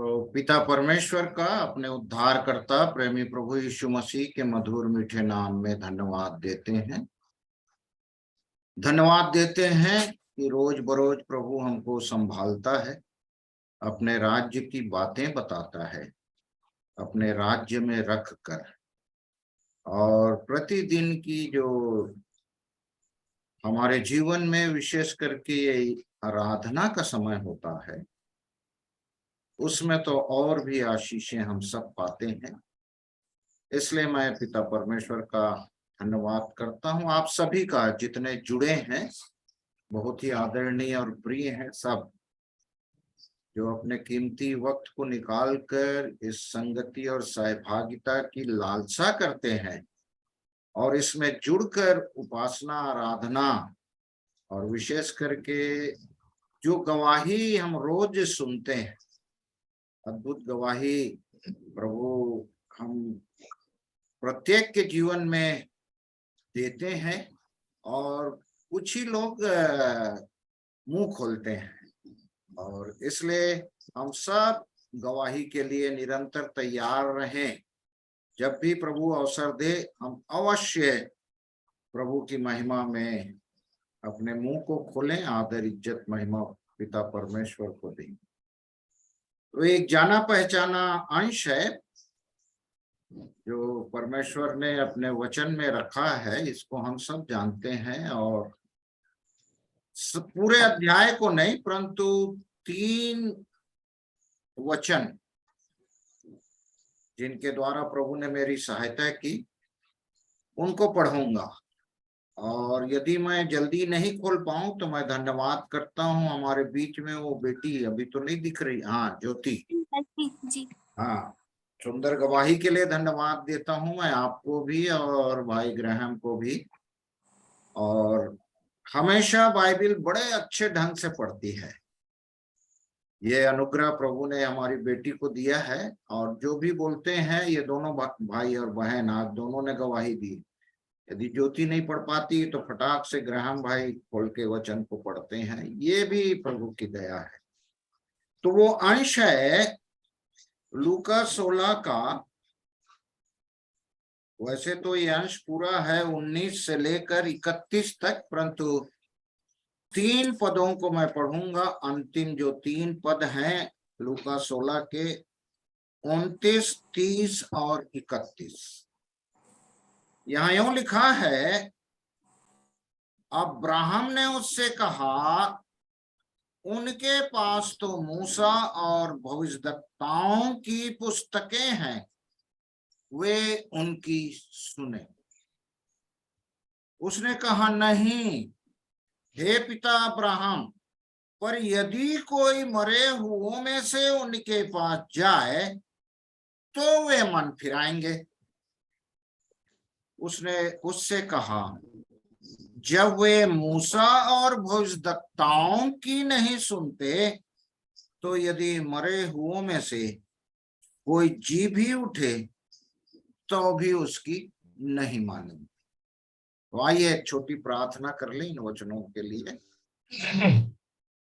तो पिता परमेश्वर का अपने उद्धारकर्ता प्रेमी प्रभु यीशु मसीह के मधुर मीठे नाम में धन्यवाद देते हैं। धन्यवाद देते हैं कि रोज बरोज प्रभु हमको संभालता है, अपने राज्य की बातें बताता है, अपने राज्य में रख कर, और प्रतिदिन की जो हमारे जीवन में विशेष करके ये आराधना का समय होता है, उसमें तो और भी आशीषें हम सब पाते हैं। इसलिए मैं पिता परमेश्वर का धन्यवाद करता हूं। आप सभी का, जितने जुड़े हैं, बहुत ही आदरणीय और प्रिय हैं सब, जो अपने कीमती वक्त को निकालकर इस संगति और सहभागिता की लालसा करते हैं और इसमें जुड़कर उपासना, आराधना और विशेष करके जो गवाही हम रोज सुनते हैं, अद्भुत गवाही प्रभु हम प्रत्येक के जीवन में देते हैं और कुछ ही लोग मुंह खोलते हैं, और इसलिए हम सब गवाही के लिए निरंतर तैयार रहें। जब भी प्रभु अवसर दे, हम अवश्य प्रभु की महिमा में अपने मुंह को खोलें, आदर इज्जत महिमा पिता परमेश्वर को दें। तो एक जाना पहचाना अंश है जो परमेश्वर ने अपने वचन में रखा है, इसको हम सब जानते हैं, और पूरे अध्याय को नहीं परंतु 3 वचन जिनके द्वारा प्रभु ने मेरी सहायता की, उनको पढ़ूंगा। और यदि मैं जल्दी नहीं खोल पाऊं तो मैं धन्यवाद करता हूं। हमारे बीच में वो बेटी अभी तो नहीं दिख रही, हाँ, ज्योति जी, हाँ, सुंदर गवाही के लिए धन्यवाद देता हूं मैं आपको भी और भाई ग्रहम को भी। और हमेशा बाइबिल बड़े अच्छे ढंग से पढ़ती है। ये अनुग्रह प्रभु ने हमारी बेटी को दिया है, और जो भी बोलते हैं ये दोनों भाई और बहन, आज दोनों ने गवाही दी। यदि ज्योति नहीं पढ़ पाती तो फटाक से ग्रहम भाई खोल के वचन को पढ़ते हैं, ये भी प्रभु की दया है। तो वो अंश है लूका 16 का। वैसे तो ये अंश पूरा है 19 से लेकर 31 तक, परंतु 3 पदों को मैं पढ़ूंगा। अंतिम जो 3 पद हैं लूका 16 के 29, 30 और 31। यहां यूं लिखा है, अब्राहम ने उससे कहा, उनके पास तो मूसा और भविष्यद्वक्ताओं की पुस्तकें हैं, वे उनकी सुने। उसने कहा, नहीं हे पिता अब्राहम, पर यदि कोई मरे हुओं में से उनके पास जाए तो वे मन फिराएंगे। उसने उससे कहा, जब वे मूसा और भविष्यद्वक्ताओं की नहीं सुनते, तो यदि मरे हुओं में से कोई जी भी उठे तो भी उसकी नहीं मानेंगे। तो आइए एक छोटी प्रार्थना कर लें इन वचनों के लिए।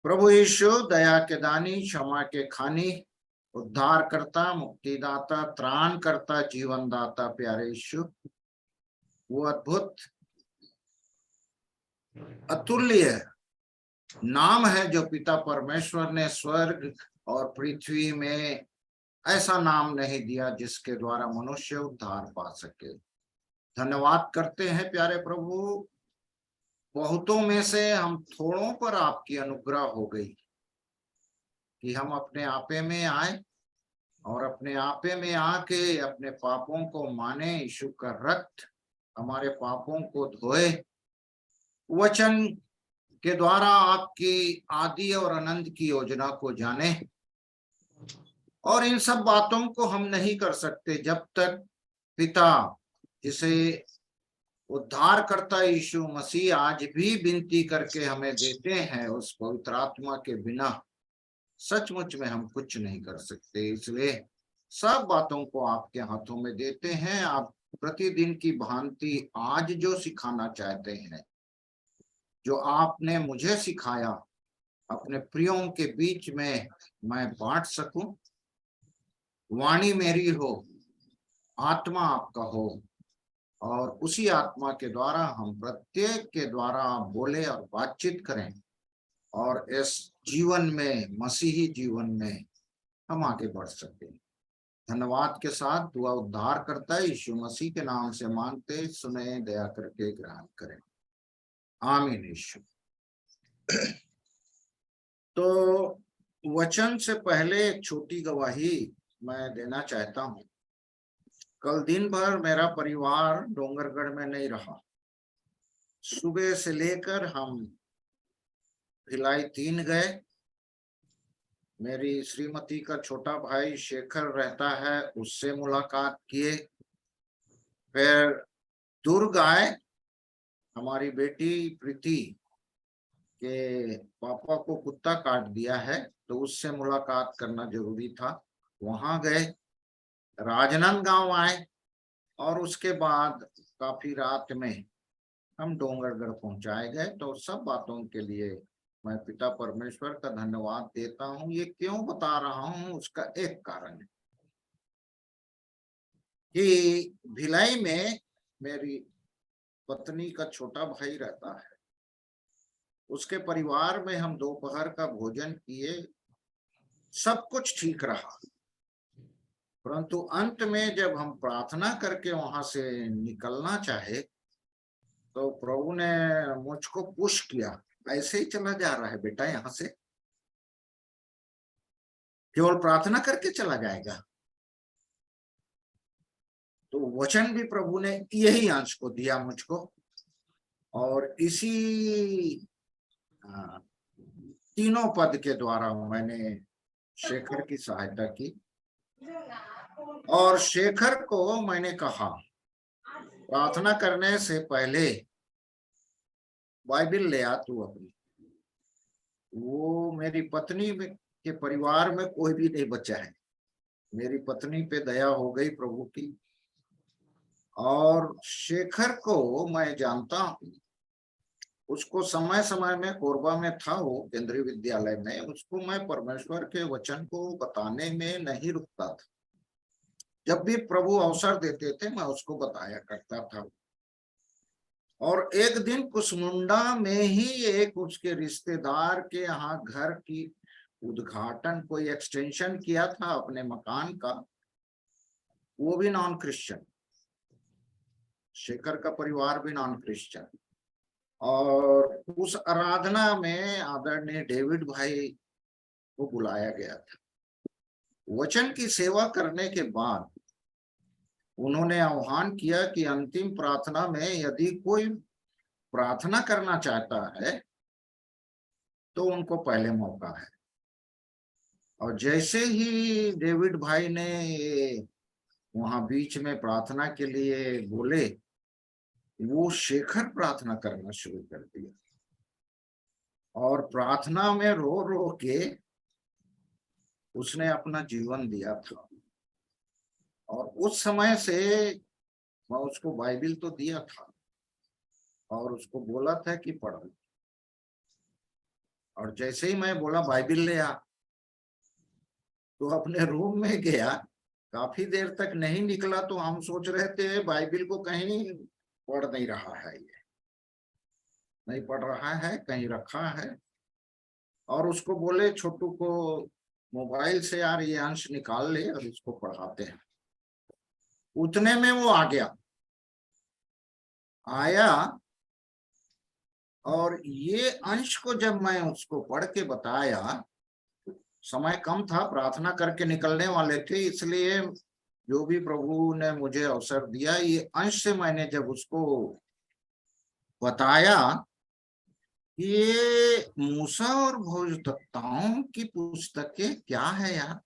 प्रभु यीशु, दया के दानी, क्षमा के खानी, उद्धार करता, मुक्तिदाता, त्राण करता, जीवन दाता, प्यारे यीशु, वो अद्भुत अतुल्य नाम है जो पिता परमेश्वर ने स्वर्ग और पृथ्वी में ऐसा नाम नहीं दिया जिसके द्वारा मनुष्य उद्धार पा सके। धन्यवाद करते हैं प्यारे प्रभु, बहुतों में से हम थोड़ों पर आपकी अनुग्रह हो गई कि हम अपने आपे में आए और अपने आपे में आके अपने पापों को माने। यीशु का रक्त हमारे पापों को धोए, वचन के द्वारा आपकी आदि और अनंत की योजना को जाने। और इन सब बातों को हम नहीं कर सकते जब तक पिता, जिसे उद्धार करता यीशु मसीह आज भी विनती करके हमें देते हैं, उस पवित्र आत्मा के बिना सचमुच में हम कुछ नहीं कर सकते। इसलिए सब बातों को आपके हाथों में देते हैं। आप प्रतिदिन की भांति आज जो सिखाना चाहते हैं, जो आपने मुझे सिखाया, अपने प्रियों के बीच में मैं बांट सकूं, वाणी मेरी हो, आत्मा आपका हो, और उसी आत्मा के द्वारा हम प्रत्येक के द्वारा आप बोले और बातचीत करें, और इस जीवन में, मसीही जीवन में हम आगे बढ़ सकते हैं। धन्यवाद के साथ दुआ उद्धार करता है यीशु मसीह के नाम से मांगते, सुने, दया करके ग्रहण करें। आमीन। यीशु। तो वचन से पहले एक छोटी गवाही मैं देना चाहता हूं। कल दिन भर मेरा परिवार डोंगरगढ़ में नहीं रहा। सुबह से लेकर हम भिलाई 3 गए। मेरी श्रीमती का छोटा भाई शेखर रहता है, उससे मुलाकात किए। फिर दुर्ग आए, हमारी बेटी प्रीति के पापा को कुत्ता काट दिया है, तो उससे मुलाकात करना जरूरी था, वहां गए। राजनांदगांव आए, और उसके बाद काफी रात में हम डोंगरगढ़ पहुंचाए गए। तो सब बातों के लिए मैं पिता परमेश्वर का धन्यवाद देता हूं। ये क्यों बता रहा हूं, उसका एक कारण है कि भिलाई में मेरी पत्नी का छोटा भाई रहता है। उसके परिवार में हम दोपहर का भोजन किए, सब कुछ ठीक रहा। परंतु अंत में जब हम प्रार्थना करके वहां से निकलना चाहे, तो प्रभु ने मुझको पुश किया, ऐसे ही चला जा रहा है बेटा, यहां से केवल प्रार्थना करके चला जाएगा। तो वचन भी प्रभु ने यही अंश को दिया मुझको, और इसी तीनों पद के द्वारा मैंने शेखर की सहायता की। और शेखर को मैंने कहा, प्रार्थना करने से पहले बाइबिल ले आ तू अपनी। वो मेरी पत्नी के परिवार में कोई भी नहीं बचा है। मेरी पत्नी पे दया हो गई प्रभु की। और शेखर को मैं जानता हूं, उसको समय समय में कोरबा में था, वो केंद्रीय विद्यालय में, उसको मैं परमेश्वर के वचन को बताने में नहीं रुकता था। जब भी प्रभु अवसर देते थे मैं उसको बताया करता था। और एक दिन कुसमुंडा में ही एक उसके रिश्तेदार के यहाँ घर की उद्घाटन, कोई एक्सटेंशन किया था अपने मकान का, वो भी नॉन क्रिश्चियन, शेखर का परिवार भी नॉन क्रिश्चियन। और उस आराधना में आदरणीय डेविड भाई को बुलाया गया था। वचन की सेवा करने के बाद उन्होंने आह्वान किया कि अंतिम प्रार्थना में यदि कोई प्रार्थना करना चाहता है तो उनको पहले मौका है। और जैसे ही डेविड भाई ने वहां बीच में प्रार्थना के लिए बोले, वो शेखर प्रार्थना करना शुरू कर दिया, और प्रार्थना में रो रो के उसने अपना जीवन दिया था। और उस समय से मैं उसको बाइबिल तो दिया था और उसको बोला था कि पढ़। और जैसे ही मैं बोला बाइबिल ले आ, तो अपने रूम में गया। काफी देर तक नहीं निकला, तो हम सोच रहे थे बाइबिल को कहीं पढ़ नहीं रहा है, ये नहीं पढ़ रहा है, कहीं रखा है। और उसको बोले छोटू को मोबाइल से यार ये अंश निकाल ले और इसको पढ़ाते हैं। उतने में वो आ गया, आया, और ये अंश को जब मैं उसको पढ़ के बताया, समय कम था, प्रार्थना करके निकलने वाले थे, इसलिए जो भी प्रभु ने मुझे अवसर दिया, ये अंश से मैंने जब उसको बताया, ये मूसा और भोजदत्ताओं की पुस्तकें क्या है यार,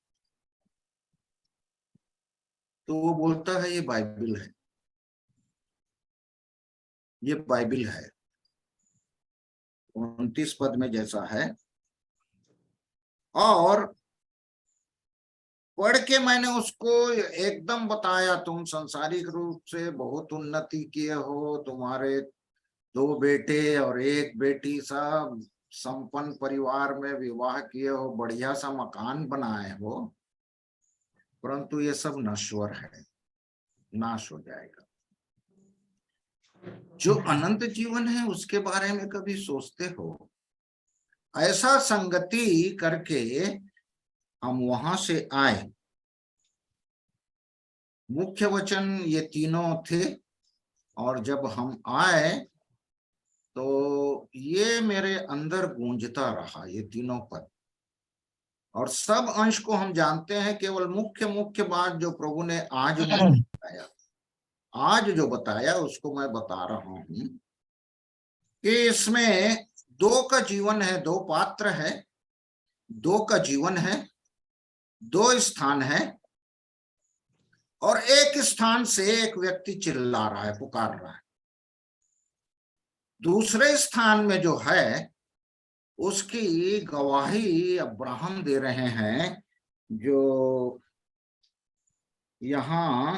तो वो बोलता है ये बाइबिल है, ये बाइबिल है। 29 पद में जैसा है। और पढ़ के मैंने उसको एकदम बताया, तुम सांसारिक रूप से बहुत उन्नति किए हो, तुम्हारे 2 बेटे और 1 बेटी, सब संपन्न परिवार में विवाह किए हो, बढ़िया सा मकान बनाए हो, परंतु ये सब नश्वर है, नाश हो जाएगा। जो अनंत जीवन है उसके बारे में कभी सोचते हो? ऐसा संगति करके हम वहां से आए। मुख्य वचन ये तीनों थे, और जब हम आए तो ये मेरे अंदर गूंजता रहा, ये तीनों पद। और सब अंश को हम जानते हैं, केवल मुख्य मुख्य बात जो प्रभु ने आज मुझे बताया, आज जो बताया उसको मैं बता रहा हूं कि इसमें दो का जीवन है, दो पात्र है, दो का जीवन है, दो स्थान है, और एक स्थान से एक व्यक्ति चिल्ला रहा है, पुकार रहा है। दूसरे स्थान में जो है उसकी गवाही अब्राहम दे रहे हैं, जो यहां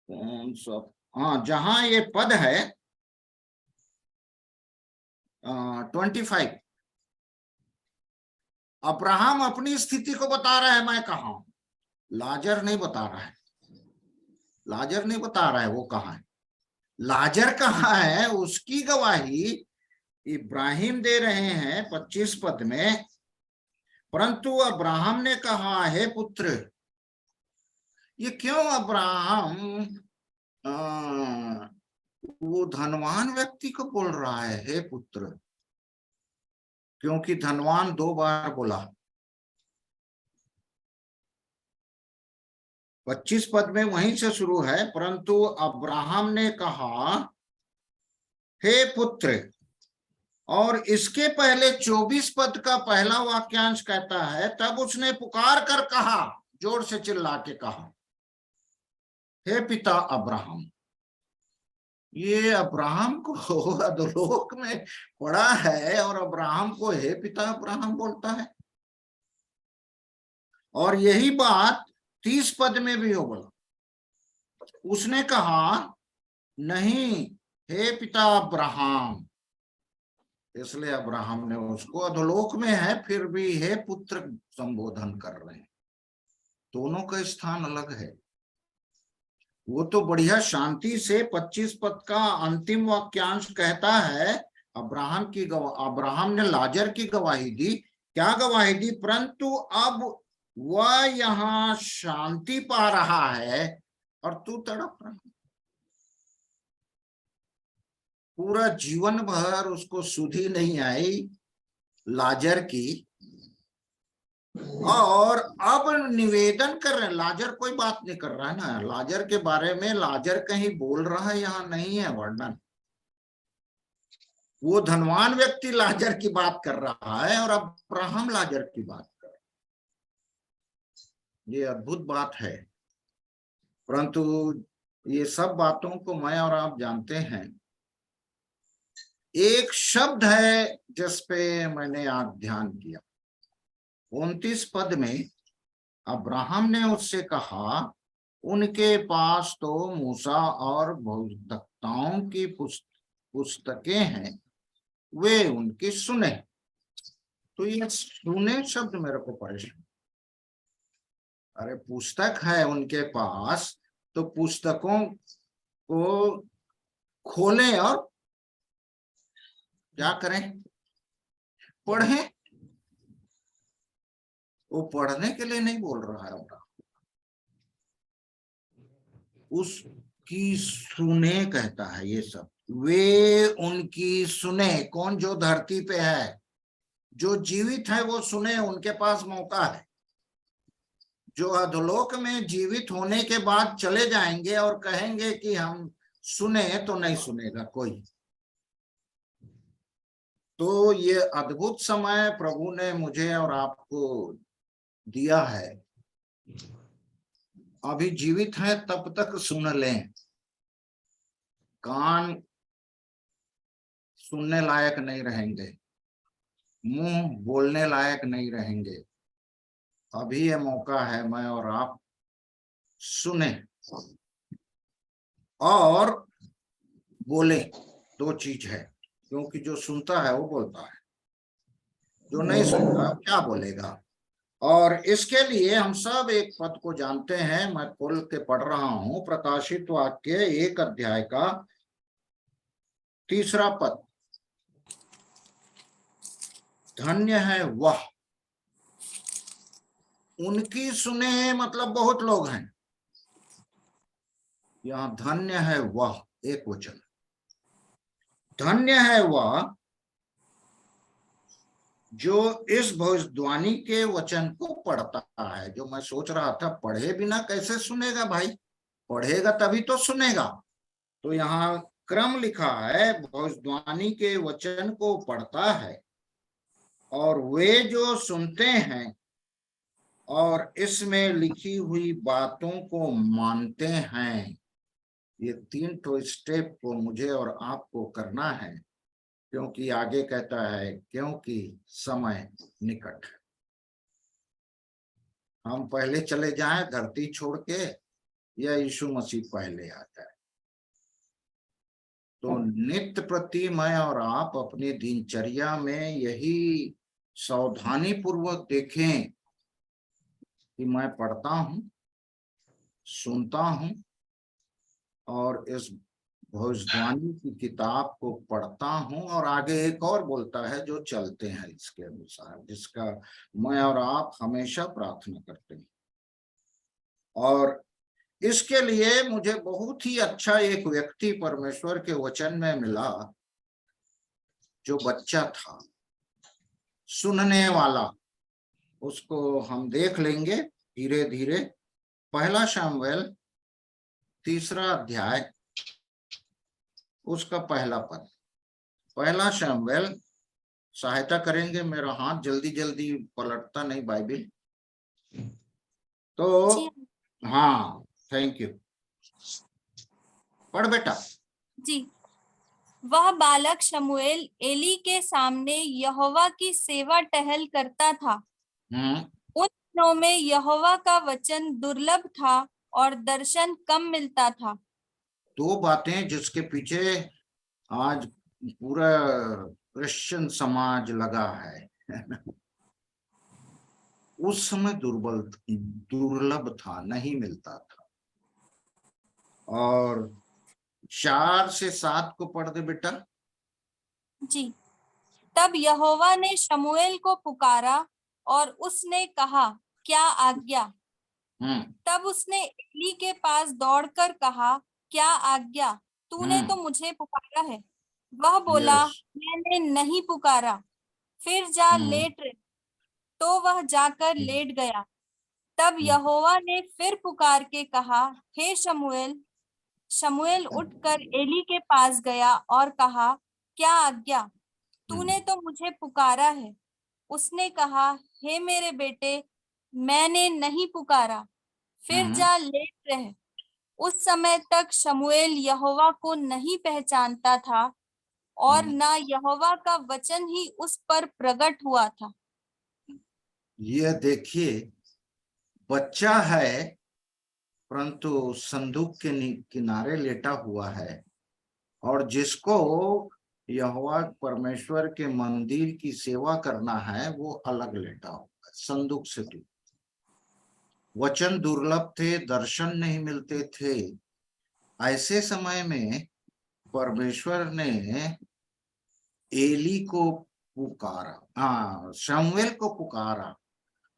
कौन सा, हाँ, जहां ये पद है 25, अब्राहम अपनी स्थिति को बता रहा है, मैं कहाँ हूं। लाजर नहीं बता रहा है, लाजर नहीं बता रहा है वो कहाँ है। लाजर कहाँ है उसकी गवाही इब्राहिम दे रहे हैं 25 पद में। परंतु अब्राहम ने कहा, हे पुत्र। ये क्यों अब्राहम वो धनवान व्यक्ति को बोल रहा है हे पुत्र? क्योंकि धनवान 2 बार बोला। 25 पद में वहीं से शुरू है, परंतु अब्राहम ने कहा हे पुत्र। और इसके पहले 24 पद का पहला वाक्यांश कहता है, तब उसने पुकार कर कहा, जोर से चिल्ला के कहा, हे पिता अब्राहम। ये अब्राहम को अधोलोक में पड़ा है और अब्राहम को हे पिता अब्राहम बोलता है। और यही बात 30 पद में भी हो बोला। उसने कहा नहीं, हे पिता अब्राहम। इसलिए अब्राहम ने उसको, अधोलोक में है फिर भी हे पुत्र संबोधन कर रहे हैं। दोनों का स्थान अलग है। वो तो बढ़िया शांति से 25 पद का अंतिम वाक्यांश कहता है, अब्राहम ने लाजर की गवाही दी। क्या गवाही दी? परंतु अब वह यहाँ शांति पा रहा है और तू तड़प रहा। पूरा जीवन भर उसको सुधि नहीं आई लाजर की, और अब निवेदन कर रहे हैं। लाजर कोई बात नहीं कर रहा है ना, लाजर के बारे में लाजर कहीं बोल रहा है, यहाँ नहीं है वर्णन। वो धनवान व्यक्ति लाजर की बात कर रहा है और अब्राहम लाजर की बात कर रहा है। ये अद्भुत बात है। परंतु ये सब बातों को मैं और आप जानते हैं। एक शब्द है जिस पे मैंने आज ध्यान किया। 29 पद में अब्राहम ने उससे कहा, उनके पास तो मूसा और भविष्यवक्ताओं की पुस्तकें हैं, वे उनकी सुने। तो ये सुने शब्द मेरे को परेशान। अरे पुस्तक है उनके पास, तो पुस्तकों को खोलें और क्या करें? पढ़ें। वो पढ़ने के लिए नहीं बोल रहा है, उसकी सुने कहता है। ये सब वे उनकी सुने। कौन? जो धरती पे है, जो जीवित है वो सुने, उनके पास मौका है। जो अधोलोक में जीवित होने के बाद चले जाएंगे और कहेंगे कि हम सुने, तो नहीं सुनेगा कोई। तो ये अद्भुत समय प्रभु ने मुझे और आपको दिया है। अभी जीवित है तब तक सुन लें। कान सुनने लायक नहीं रहेंगे, मुंह बोलने लायक नहीं रहेंगे। अभी ये मौका है मैं और आप सुने और बोले। दो चीज है, क्योंकि जो सुनता है वो बोलता है, जो नहीं सुनता क्या बोलेगा। और इसके लिए हम सब एक पद को जानते हैं, मैं खोल के पढ़ रहा हूं, प्रकाशित वाक्य 1 अध्याय का 3 पद। धन्य है वह उनकी सुने, मतलब बहुत लोग हैं, यहां धन्य है वह एक वचन, धन्य है वह जो इस भविष्यवाणी के वचन को पढ़ता है। जो मैं सोच रहा था पढ़े बिना कैसे सुनेगा भाई, पढ़ेगा तभी तो सुनेगा। तो यहाँ क्रम लिखा है, भविष्यवाणी के वचन को पढ़ता है और वे जो सुनते हैं और इसमें लिखी हुई बातों को मानते हैं। ये 3 तो स्टेप को मुझे और आपको करना है, क्योंकि आगे कहता है क्योंकि समय निकट है। हम पहले चले जाएं धरती छोड़ के, या यीशु मसीह पहले आ जाए। तो नित्य प्रति मैं और आप अपनी दिनचर्या में यही सावधानी पूर्वक देखें कि मैं पढ़ता हूं, सुनता हूं और इस भविष्यवाणी की किताब को पढ़ता हूं। और आगे एक और बोलता है, जो चलते हैं इसके अनुसार, जिसका मैं और आप हमेशा प्रार्थना करते हैं। और इसके लिए मुझे बहुत ही अच्छा एक व्यक्ति परमेश्वर के वचन में मिला, जो बच्चा था सुनने वाला। उसको हम देख लेंगे धीरे धीरे। 1 शमूएल 3 अध्याय उसका 1 पद। 1 शमूएल, सहायता करेंगे, मेरा हाथ जल्दी जल्दी पलटता नहीं बाइबिल तो। हाँ, थैंक यू, पढ़ बेटा। जी। वह बालक शमूएल एली के सामने यहोवा की सेवा टहल करता था। उन दिनों में यहोवा का वचन दुर्लभ था और दर्शन कम मिलता था। 2 बातें जिसके पीछे आज पूरा क्रिश्चियन समाज लगा है। उस समय दुर्लभ था, नहीं मिलता था। और 4 से 7 को पढ़ दे बेटा। जी। तब यहोवा ने शमूएल को पुकारा और उसने कहा, क्या आज्ञा? तब उसने एली के पास दौड़कर कहा, क्या आज्ञा? तूने तो मुझे पुकारा है। वह बोला, मैंने नहीं पुकारा, फिर जा लेट रह। तो वह जाकर लेट गया। तब यहोवा ने फिर पुकार के कहा, हे शमूएल। शमूएल उठकर एली के पास गया और कहा, क्या आज्ञा? तूने तो मुझे पुकारा है। उसने कहा, हे मेरे बेटे, मैंने नहीं पुकारा, फिर जा लेट रह। उस समय तक शमूएल यहोवा को नहीं पहचानता था और ना यहोवा का वचन ही उस पर प्रकट हुआ था। ये देखिए, बच्चा है परंतु संदूक के किनारे लेटा हुआ है, और जिसको यहोवा परमेश्वर के मंदिर की सेवा करना है वो अलग लेटा हुआ है, संदूक से दूर। वचन दुर्लभ थे, दर्शन नहीं मिलते थे। ऐसे समय में परमेश्वर ने एली को पुकारा, हाँ शमूएल को पुकारा,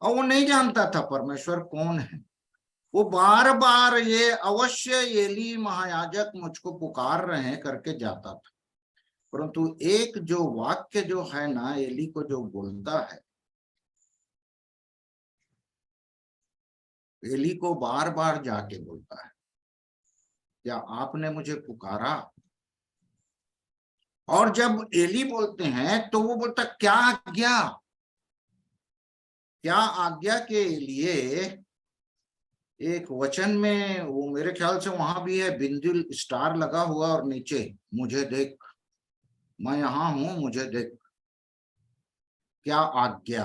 और वो नहीं जानता था परमेश्वर कौन है। वो बार बार ये अवश्य एली महायाजक मुझको पुकार रहे हैं करके जाता था। परंतु एक जो वाक्य जो है ना, एली को जो बोलता है, एली को बार बार जाके बोलता है, क्या आपने मुझे पुकारा? और जब एली बोलते हैं तो वो बोलता क्या आज्ञा? क्या आज्ञा के लिए एक वचन में, वो मेरे ख्याल से वहां भी है, बिंदु स्टार लगा हुआ और नीचे मुझे देख, मैं यहां हूं, मुझे देख, क्या आज्ञा?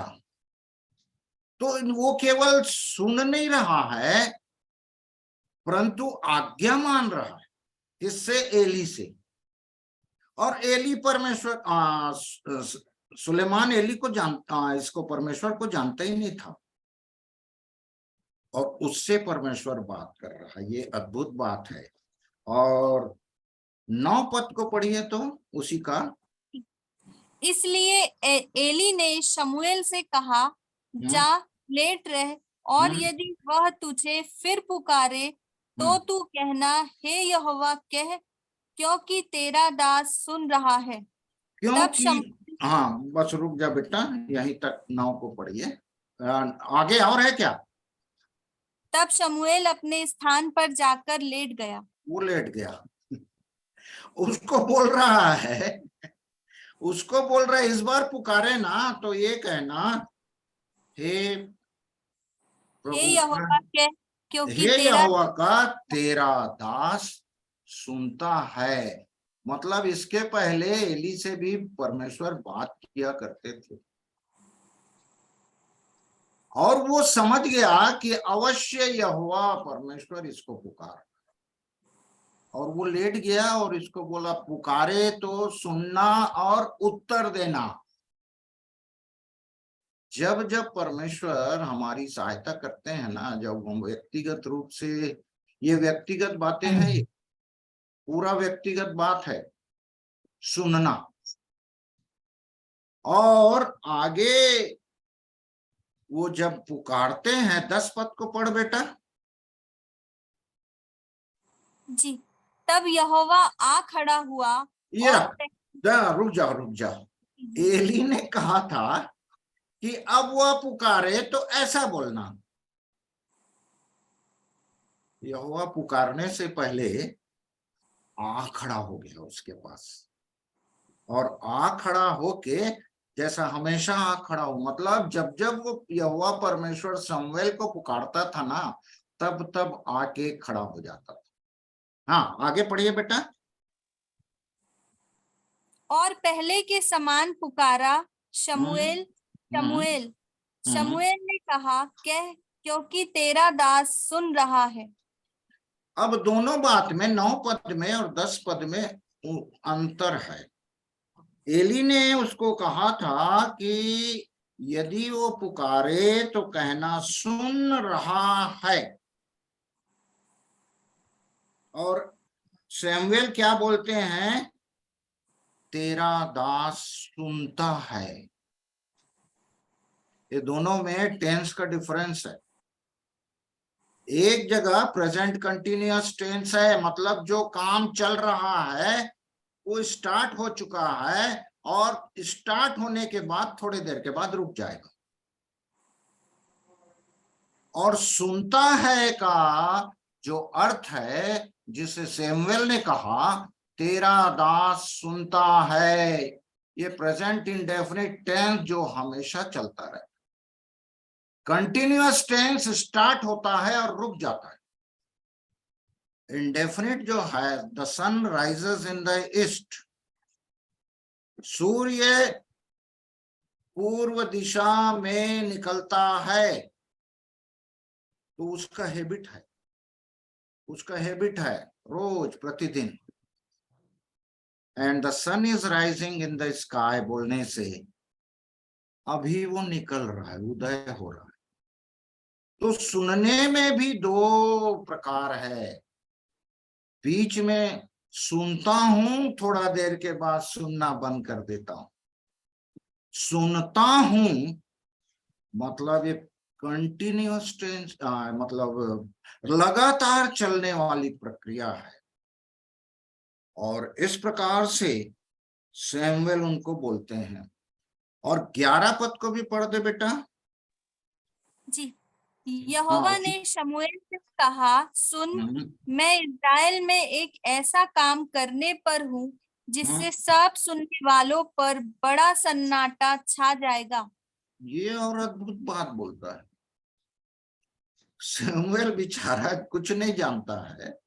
तो वो केवल सुन नहीं रहा है परंतु आज्ञा मान रहा है। किससे? एली से। और एली परमेश्वर सुलेमान एली को जानता, इसको परमेश्वर को जानता ही नहीं था। और उससे परमेश्वर बात कर रहा है। ये अद्भुत बात है। और 9 पद को पढ़िए तो उसी का। इसलिए एली ने शमूएल से कहा, जा लेट रह, और यदि वह तुझे फिर पुकारे तो तू कहना, हे यहोवा कह, क्योंकि तेरा दास सुन रहा है। क्योंकि हाँ, बस रुक जा बेटा, यहीं तक 9 को पढ़िए, आगे और है क्या? तब शमूएल अपने स्थान पर जाकर लेट गया। वो लेट गया। उसको बोल रहा है, उसको बोल रहा है इस बार पुकारे ना तो ये कहना, हे यहोवा कह, क्योंकि हे तेरा यहोवा का तेरा दास सुनता है। मतलब इसके पहले एली से भी परमेश्वर बात किया करते थे और वो समझ गया कि अवश्य यहोवा परमेश्वर इसको पुकार, और वो लेट गया और इसको बोला पुकारे तो सुनना और उत्तर देना। जब जब परमेश्वर हमारी सहायता करते हैं ना, जब हम व्यक्तिगत रूप से, ये व्यक्तिगत बातें हैं, ये पूरा व्यक्तिगत बात है सुनना। और आगे वो जब पुकारते हैं, 10 पद को पढ़ बेटा। जी, तब यहोवा आ खड़ा हुआ और रुक जा। एली ने कहा था कि अब वह पुकारे तो ऐसा बोलना। यहोवा पुकारने से पहले आ खड़ा हो गया उसके पास, और आ खड़ा होके, जैसा हमेशा आ खड़ा हो, मतलब जब जब वो यहोवा परमेश्वर शमूएल को पुकारता था ना, तब तब आके खड़ा हो जाता था। हाँ, आगे पढ़िए बेटा। और पहले के समान पुकारा, शमूएल शमूएल। शमूएल ने कहा, कह, क्योंकि तेरा दास सुन रहा है। अब दोनों बात में 9 पद में और 10 पद में अंतर है। एली ने उसको कहा था कि यदि वो पुकारे तो कहना सुन रहा है, और शमूएल क्या बोलते हैं, तेरा दास सुनता है। ये दोनों में टेंस का डिफरेंस है। एक जगह प्रेजेंट कंटिन्यूअस टेंस है, मतलब जो काम चल रहा है वो स्टार्ट हो चुका है, और स्टार्ट होने के बाद थोड़ी देर के बाद रुक जाएगा। और सुनता है का जो अर्थ है, जिसे सैमुअल ने कहा तेरा दास सुनता है, ये प्रेजेंट इंडेफिनिट टेंस जो हमेशा चलता रहे। कंटिन्यूअस टेंस स्टार्ट होता है और रुक जाता है। इंडेफिनिट जो है, the sun rises in the east, सूर्य पूर्व दिशा में निकलता है, तो उसका हैबिट है रोज प्रतिदिन। And the sun is rising in the sky बोलने से अभी वो निकल रहा है, उदय हो रहा है। तो सुनने में भी 2 प्रकार है। बीच में सुनता हूं, थोड़ा देर के बाद सुनना बंद कर देता हूं। सुनता हूं मतलब ये कंटिन्यूअस टेंस, मतलब लगातार चलने वाली प्रक्रिया है। और इस प्रकार से सैमुएल उनको बोलते हैं। और 11 पद को भी पढ़ दे बेटा। जी, यहोवा ने शमूएल से कहा, सुन, मैं इस्राएल में एक ऐसा काम करने पर हूँ जिससे सब सुनने वालों पर बड़ा सन्नाटा छा जाएगा। ये और अद्भुत बात बोलता है। सैमुएल बेचारा कुछ नहीं जानता है,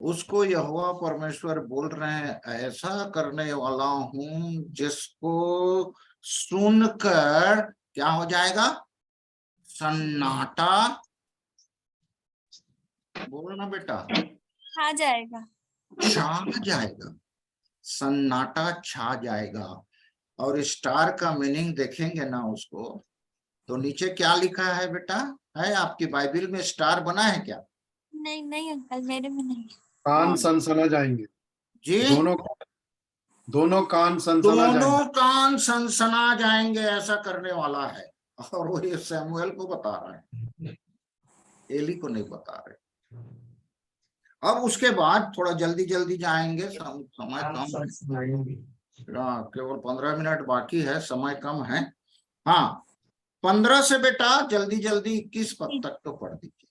उसको यहोवा परमेश्वर बोल रहे हैं ऐसा करने वाला हूं जिसको सुनकर क्या हो जाएगा, सन्नाटा, बोलना बेटा, छा जाएगा, छा जाएगा, सन्नाटा छा जाएगा। और स्टार का मीनिंग देखेंगे ना उसको, तो नीचे क्या लिखा है बेटा, है आपकी बाइबल में स्टार बना है क्या? नहीं नहीं अंकल, मेरे में नहीं। कान सनसना जाएंगे जी, दोनों कान सनसना दोनों जाएंगे। कान सनसना जाएंगे, ऐसा करने वाला है। और वो ये सैमुएल को बता रहा है, एली को नहीं बता रहे। अब उसके बाद थोड़ा जल्दी जल्दी जाएंगे, समय कम है, केवल 15 मिनट बाकी है, समय कम है। हाँ, 15 से बेटा जल्दी जल्दी 21 पद तक तो पढ़ दीजिए।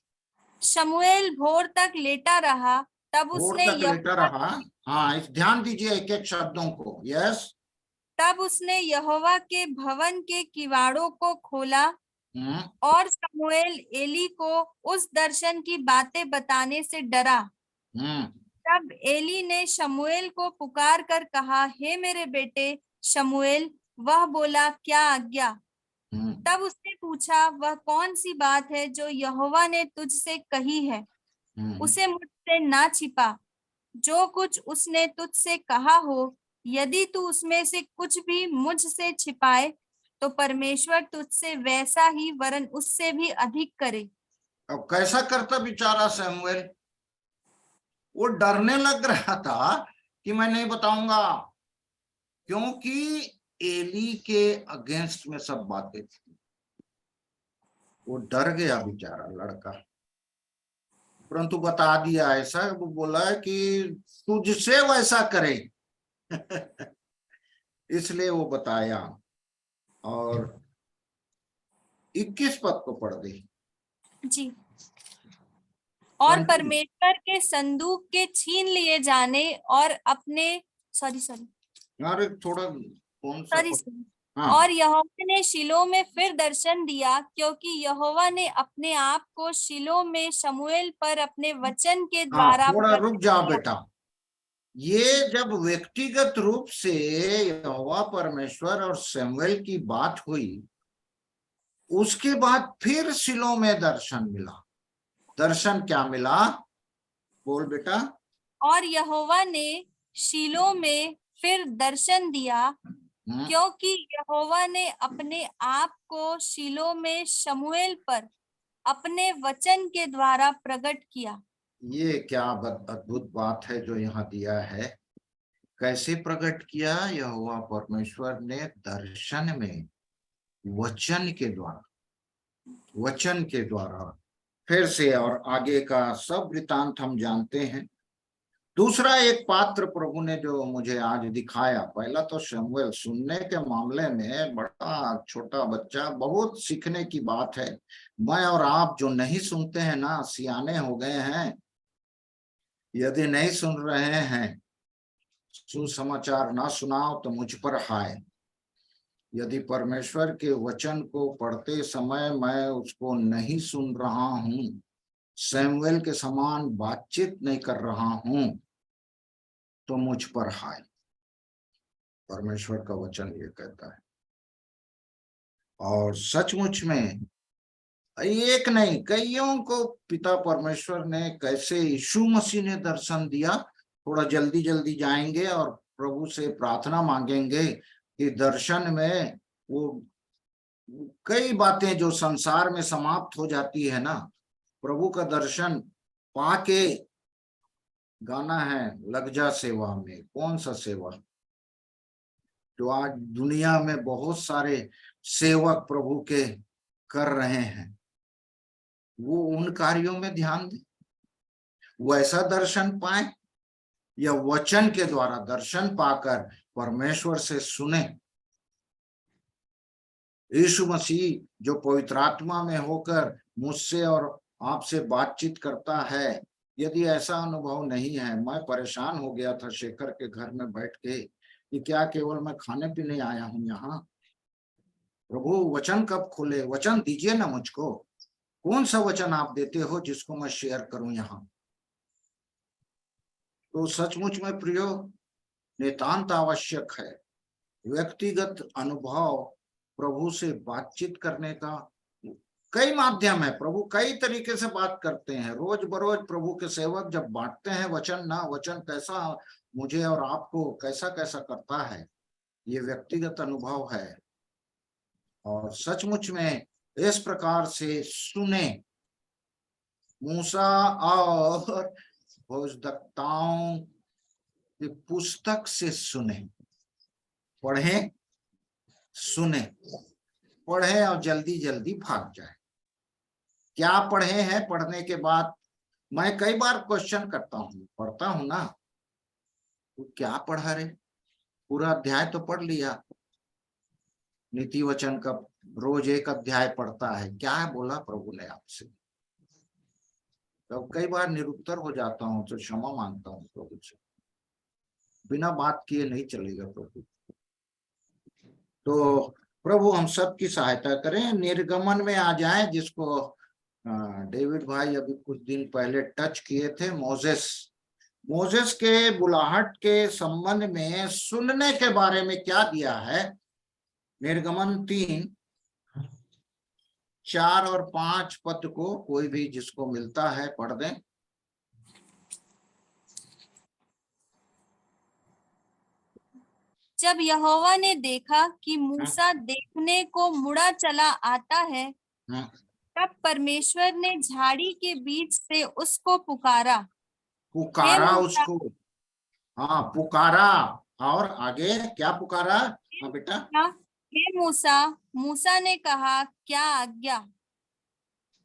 शमूएल भोर तक लेटा रहा, तब भोर उसने तक लेटा रहा। हाँ, ध्यान दीजिए एक एक शब्दों को। यस। तब उसने यहोवा के भवन के किवाड़ों को खोला, और शमूएल एली को उस दर्शन की बातें बताने से डरा। तब एली ने शमूएल को पुकार कर कहा, हे मेरे बेटे शमूएल। वह बोला, क्या आज्ञा? तब उसने पूछा, वह कौन सी बात है जो यहोवा ने तुझसे कही है? उसे मुझसे ना छिपा। जो कुछ उसने तुझसे कहा हो, यदि तू उसमें से कुछ भी मुझसे छिपाए, तो परमेश्वर तुझसे वैसा ही वरन उससे भी अधिक करे। अब कैसा करता बेचारा शमूएल? वो डरने लग रहा था कि मैं नहीं बताऊंगा, क्योंकि एली के अगेंस्ट में सब बातें थी। वो डर गया बेचारा लड़का, परंतु बता दिया ऐसा। वो बोला कि तुझसे वैसा करे। इसलिए वो बताया। और 21 पद को पढ़ दे जी। और परमेश्वर के संदूक के छीन लिए जाने और अपने यार थोड़ा कौन सा हाँ। और यहोवा ने शिलो में फिर दर्शन दिया, क्योंकि यहोवा ने अपने आप को शिलो में शमूएल पर अपने वचन के द्वारा थोड़ा रुक जा बेटा। ये जब व्यक्तिगत रूप से यहोवा परमेश्वर और शमूएल की बात हुई, उसके बाद फिर शिलो में दर्शन मिला। दर्शन क्या मिला? बोल बेटा। और यहोवा ने शिलो में फिर दर्शन दिया, क्योंकि यहोवा ने अपने आप को शिलो में शमूएल पर अपने वचन के द्वारा प्रकट किया। ये क्या अद्भुत बात है जो यहाँ दिया है। कैसे प्रकट किया? यहोवा परमेश्वर ने दर्शन में वचन के द्वारा फिर से। और आगे का सब वृतांत हम जानते हैं। दूसरा एक पात्र प्रभु ने जो मुझे आज दिखाया, पहला तो शमूएल सुनने के मामले में बड़ा छोटा बच्चा, बहुत सीखने की बात है। मैं और आप जो नहीं सुनते हैं ना, सियाने हो गए हैं, यदि नहीं सुन रहे हैं, सुसमाचार ना सुनाओ तो मुझ पर हाय। यदि परमेश्वर के वचन को पढ़ते समय मैं उसको नहीं सुन रहा हूं, शमूएल के समान बातचीत नहीं कर रहा हूं, तो मुझ पर हाय। परमेश्वर का वचन ये कहता है। और सचमुच में एक नहीं, कईयों को पिता परमेश्वर ने, कैसे यीशु मसीह ने दर्शन दिया। थोड़ा जल्दी जल्दी जाएंगे और प्रभु से प्रार्थना मांगेंगे कि दर्शन में वो कई बातें जो संसार में समाप्त हो जाती है ना, प्रभु का दर्शन पाके। गाना है लग जा सेवा में। कौन सा सेवा? जो आज दुनिया में बहुत सारे सेवक प्रभु के कर रहे हैं, वो उन कार्यों में ध्यान दें, वैसा दर्शन पाए, या वचन के द्वारा दर्शन पाकर परमेश्वर से सुने। यीशु मसीह जो पवित्र आत्मा में होकर मुझसे और आपसे बातचीत करता है, यदि ऐसा अनुभव नहीं है, मैं परेशान हो गया था शेखर के घर में बैठ के कि क्या केवल मैं खाने पीने आया हूं यहाँ? प्रभु वचन कब खोले? वचन दीजिए ना मुझको। कौन सा वचन आप देते हो जिसको मैं शेयर करूं यहाँ? तो सचमुच में प्रियो, नितांत आवश्यक है व्यक्तिगत अनुभव, प्रभु से बातचीत करने का। कई माध्यम है, प्रभु कई तरीके से बात करते हैं। रोज बरोज प्रभु के सेवक जब बांटते हैं वचन ना, वचन कैसा मुझे और आपको कैसा कैसा करता है, ये व्यक्तिगत अनुभव है। और सचमुच में इस प्रकार से सुने, मूसा और भोजदक्ताओं की पुस्तक से सुने, पढ़े, सुने, पढ़े और जल्दी जल्दी भाग जाए। क्या पढ़े हैं? पढ़ने के बाद मैं कई बार क्वेश्चन करता हूँ, पढ़ता हूं ना, तो क्या पढ़ा रे? पूरा अध्याय तो पढ़ लिया, नीति वचन का रोज एक अध्याय पढ़ता है, क्या बोला प्रभु ने आपसे? तो कई बार निरुत्तर हो जाता हूँ तो क्षमा मांगता हूँ प्रभु से, बिना बात किए नहीं चलेगा प्रभु। तो प्रभु हम सब की सहायता करें, निर्गमन में आ जाएं, जिसको डेविड भाई अभी कुछ दिन पहले टच किए थे। मोजेस के बुलाहट के संबंध में सुनने के बारे में क्या दिया है? निर्गमन 3, 4 और 5 पद को कोई भी जिसको मिलता है पढ़ दें। जब यहोवा ने देखा कि मूसा देखने को मुड़ा चला आता है, तब परमेश्वर ने झाड़ी के बीच से उसको पुकारा। पुकारा उसको, हाँ पुकारा, और आगे क्या पुकारा? हाँ बेटा। हे मूसा, मूसा ने कहा क्या आज्ञा?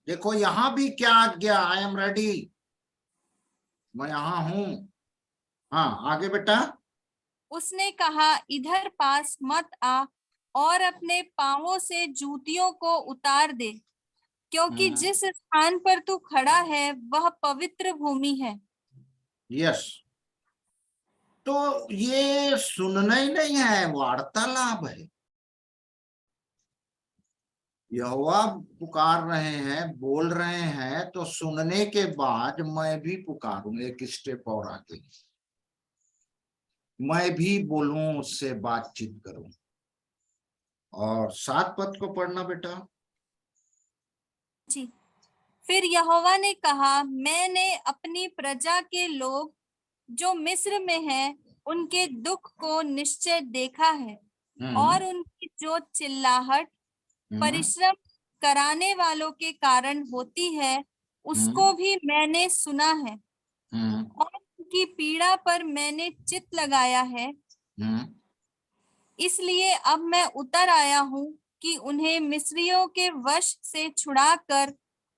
देखो यहाँ भी क्या आज्ञा? आई एम रेडी, मैं यहाँ हूं। हाँ आगे बेटा। उसने कहा इधर पास मत आ और अपने पांवों से जूतियों को उतार दे, क्योंकि जिस स्थान पर तू खड़ा है वह पवित्र भूमि है। यस, तो ये सुनना ही नहीं है, वार्तालाप है। यहोवा पुकार रहे हैं, बोल रहे हैं, तो सुनने के बाद मैं भी पुकारूं, एक स्टेप और आगे, मैं भी बोलूं, उससे बातचीत करूं। और 7 पद को पढ़ना बेटा। जी। फिर यहोवा ने कहा, मैंने अपनी प्रजा के लोग जो मिस्र में हैं, उनके दुख को निश्चय देखा है, और उनकी जो चिल्लाहट परिश्रम कराने वालों के कारण होती है, उसको भी मैंने सुना है, और उनकी पीड़ा पर मैंने चित्त लगाया है। इसलिए अब मैं उतर आया हूँ कि उन्हें मिस्रियों के वश से छुड़ाकर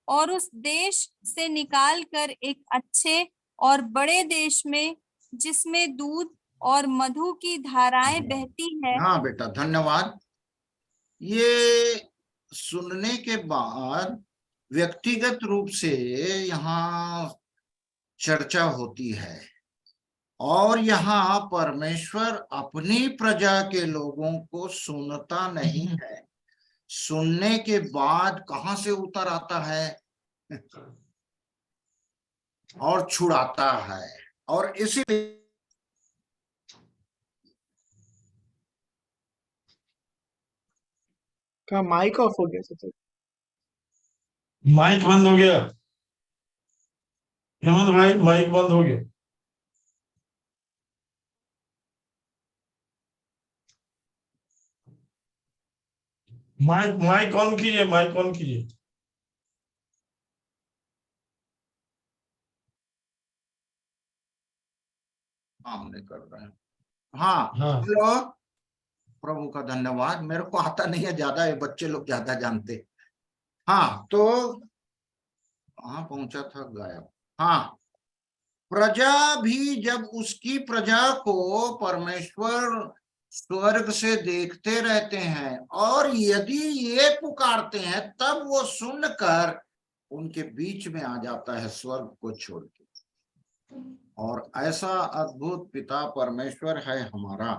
और उस देश से निकालकर एक अच्छे और बड़े देश में, जिसमें दूध और मधु की धाराएं बहती है। हाँ बेटा, धन्यवाद। ये सुनने के बाद व्यक्तिगत रूप से यहाँ चर्चा होती है, और यहाँ परमेश्वर अपनी प्रजा के लोगों को सुनता नहीं है, सुनने के बाद कहां से उतर आता है और छुड़ाता है। और इसीलिए का माइक ऑफ हो गया सर? माइक बंद हो गया हेमंत भाई, माइक बंद हो गया। माइक ऑन कीजिए, माइक ऑन कीजिए। हमने कर रहे हैं। हाँ हेलो, प्रभु का धन्यवाद। मेरे को आता नहीं है ज्यादा, ये बच्चे लोग ज्यादा जानते। हाँ तो कहाँ पहुंचा था, गायब। हाँ, प्रजा भी जब उसकी प्रजा को परमेश्वर स्वर्ग से देखते रहते हैं, और यदि ये पुकारते हैं, तब वो सुनकर उनके बीच में आ जाता है स्वर्ग को छोड़ के। और ऐसा अद्भुत पिता परमेश्वर है हमारा।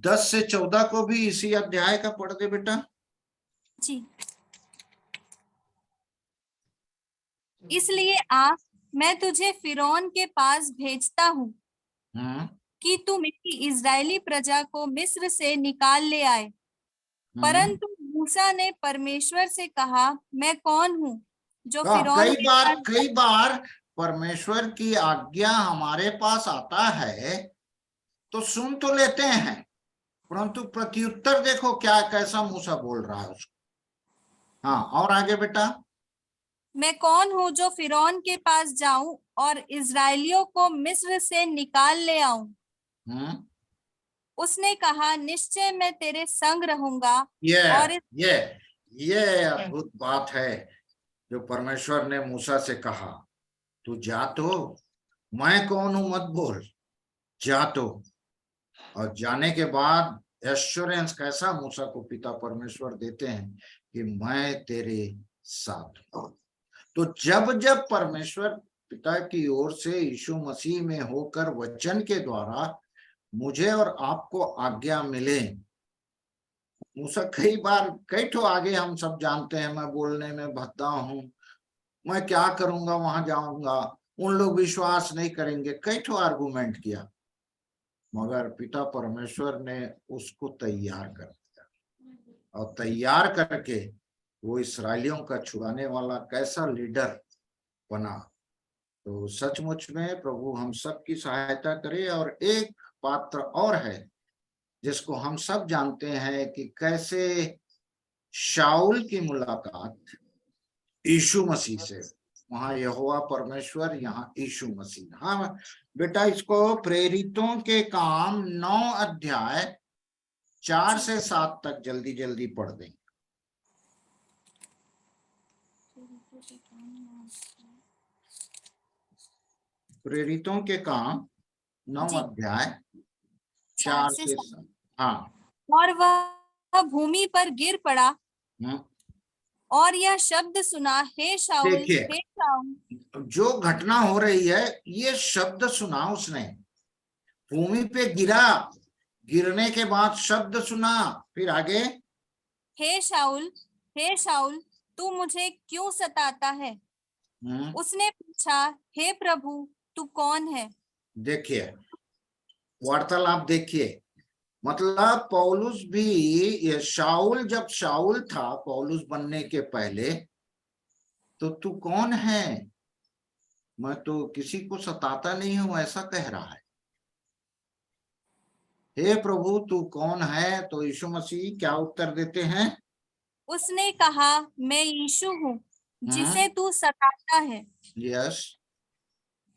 10 से 14 को भी इसी अध्याय का पढ़ दे बेटा। जी। इसलिए आ, मैं तुझे फिरौन के पास भेजता हूँ कि तू मेरी इजरायली प्रजा को मिस्र से निकाल ले आए। परंतु मूसा ने परमेश्वर से कहा, मैं कौन हूँ जो फिरौन कई बार परमेश्वर की आज्ञा हमारे पास आता है तो सुन तो लेते हैं, परंतु प्रत्युत्तर देखो क्या कैसा मूसा बोल रहा है उसको। हाँ, और आगे बेटा। मैं कौन हूँ जो फिरौन के पास जाऊं और इजरायलियों को मिस्र से निकाल ले आऊं? उसने कहा, निश्चय मैं तेरे संग रहूंगा। और ये अद्भुत बात है जो परमेश्वर ने मूसा से कहा, तू जा तो, मैं कौन हूं मत बोल, जा तो। और जाने के बाद एश्योरेंस कैसा मूसा को पिता परमेश्वर देते हैं कि मैं तेरे साथ हूं। तो जब जब परमेश्वर पिता की ओर से यीशु मसीह में होकर वचन के द्वारा मुझे और आपको आज्ञा मिले, मूसा कई बार कई ठो आगे हम सब जानते हैं, मैं बोलने में भद्दा हूं, मैं क्या करूंगा, वहां जाऊंगा, उन लोग विश्वास नहीं करेंगे, कई ठो आर्गुमेंट किया, मगर पिता परमेश्वर ने उसको तैयार कर दिया और तैयार करके वो इस्राएलियों का छुड़ाने वाला कैसा लीडर बना। तो सचमुच में प्रभु हम सब की सहायता करे। और एक पात्र और है जिसको हम सब जानते हैं कि कैसे शाऊल की मुलाकात यीशु मसीह से, वहां यहोवा परमेश्वर, यहाँ यीशु मसीह। हाँ बेटा, इसको प्रेरितों के काम 9 अध्याय 4 से 7 तक जल्दी जल्दी पढ़ दें। प्रेरितों के काम 9 अध्याय 4 से 7। हाँ। और वह भूमि पर गिर पड़ा और यह शब्द सुना, हे शाऊल, हे शाऊल। जो घटना हो रही है, ये शब्द सुना उसने, भूमि पे गिरा, गिरने के बाद शब्द सुना, फिर आगे, हे शाऊल, हे शाऊल, तू मुझे क्यों सताता है? उसने पूछा, हे प्रभु, तू कौन है? देखिए वार्तालाप, देखिए मतलब पौलुस भी, ये शाऊल जब शाऊल था पौलुस बनने के पहले, तो तू कौन है, मैं तो किसी को सताता नहीं हूं, ऐसा कह रहा है। हे प्रभु तू कौन है? तो यीशु मसीह क्या उत्तर देते हैं? उसने कहा, मैं यीशु हूँ जिसे तू सताता है। यस।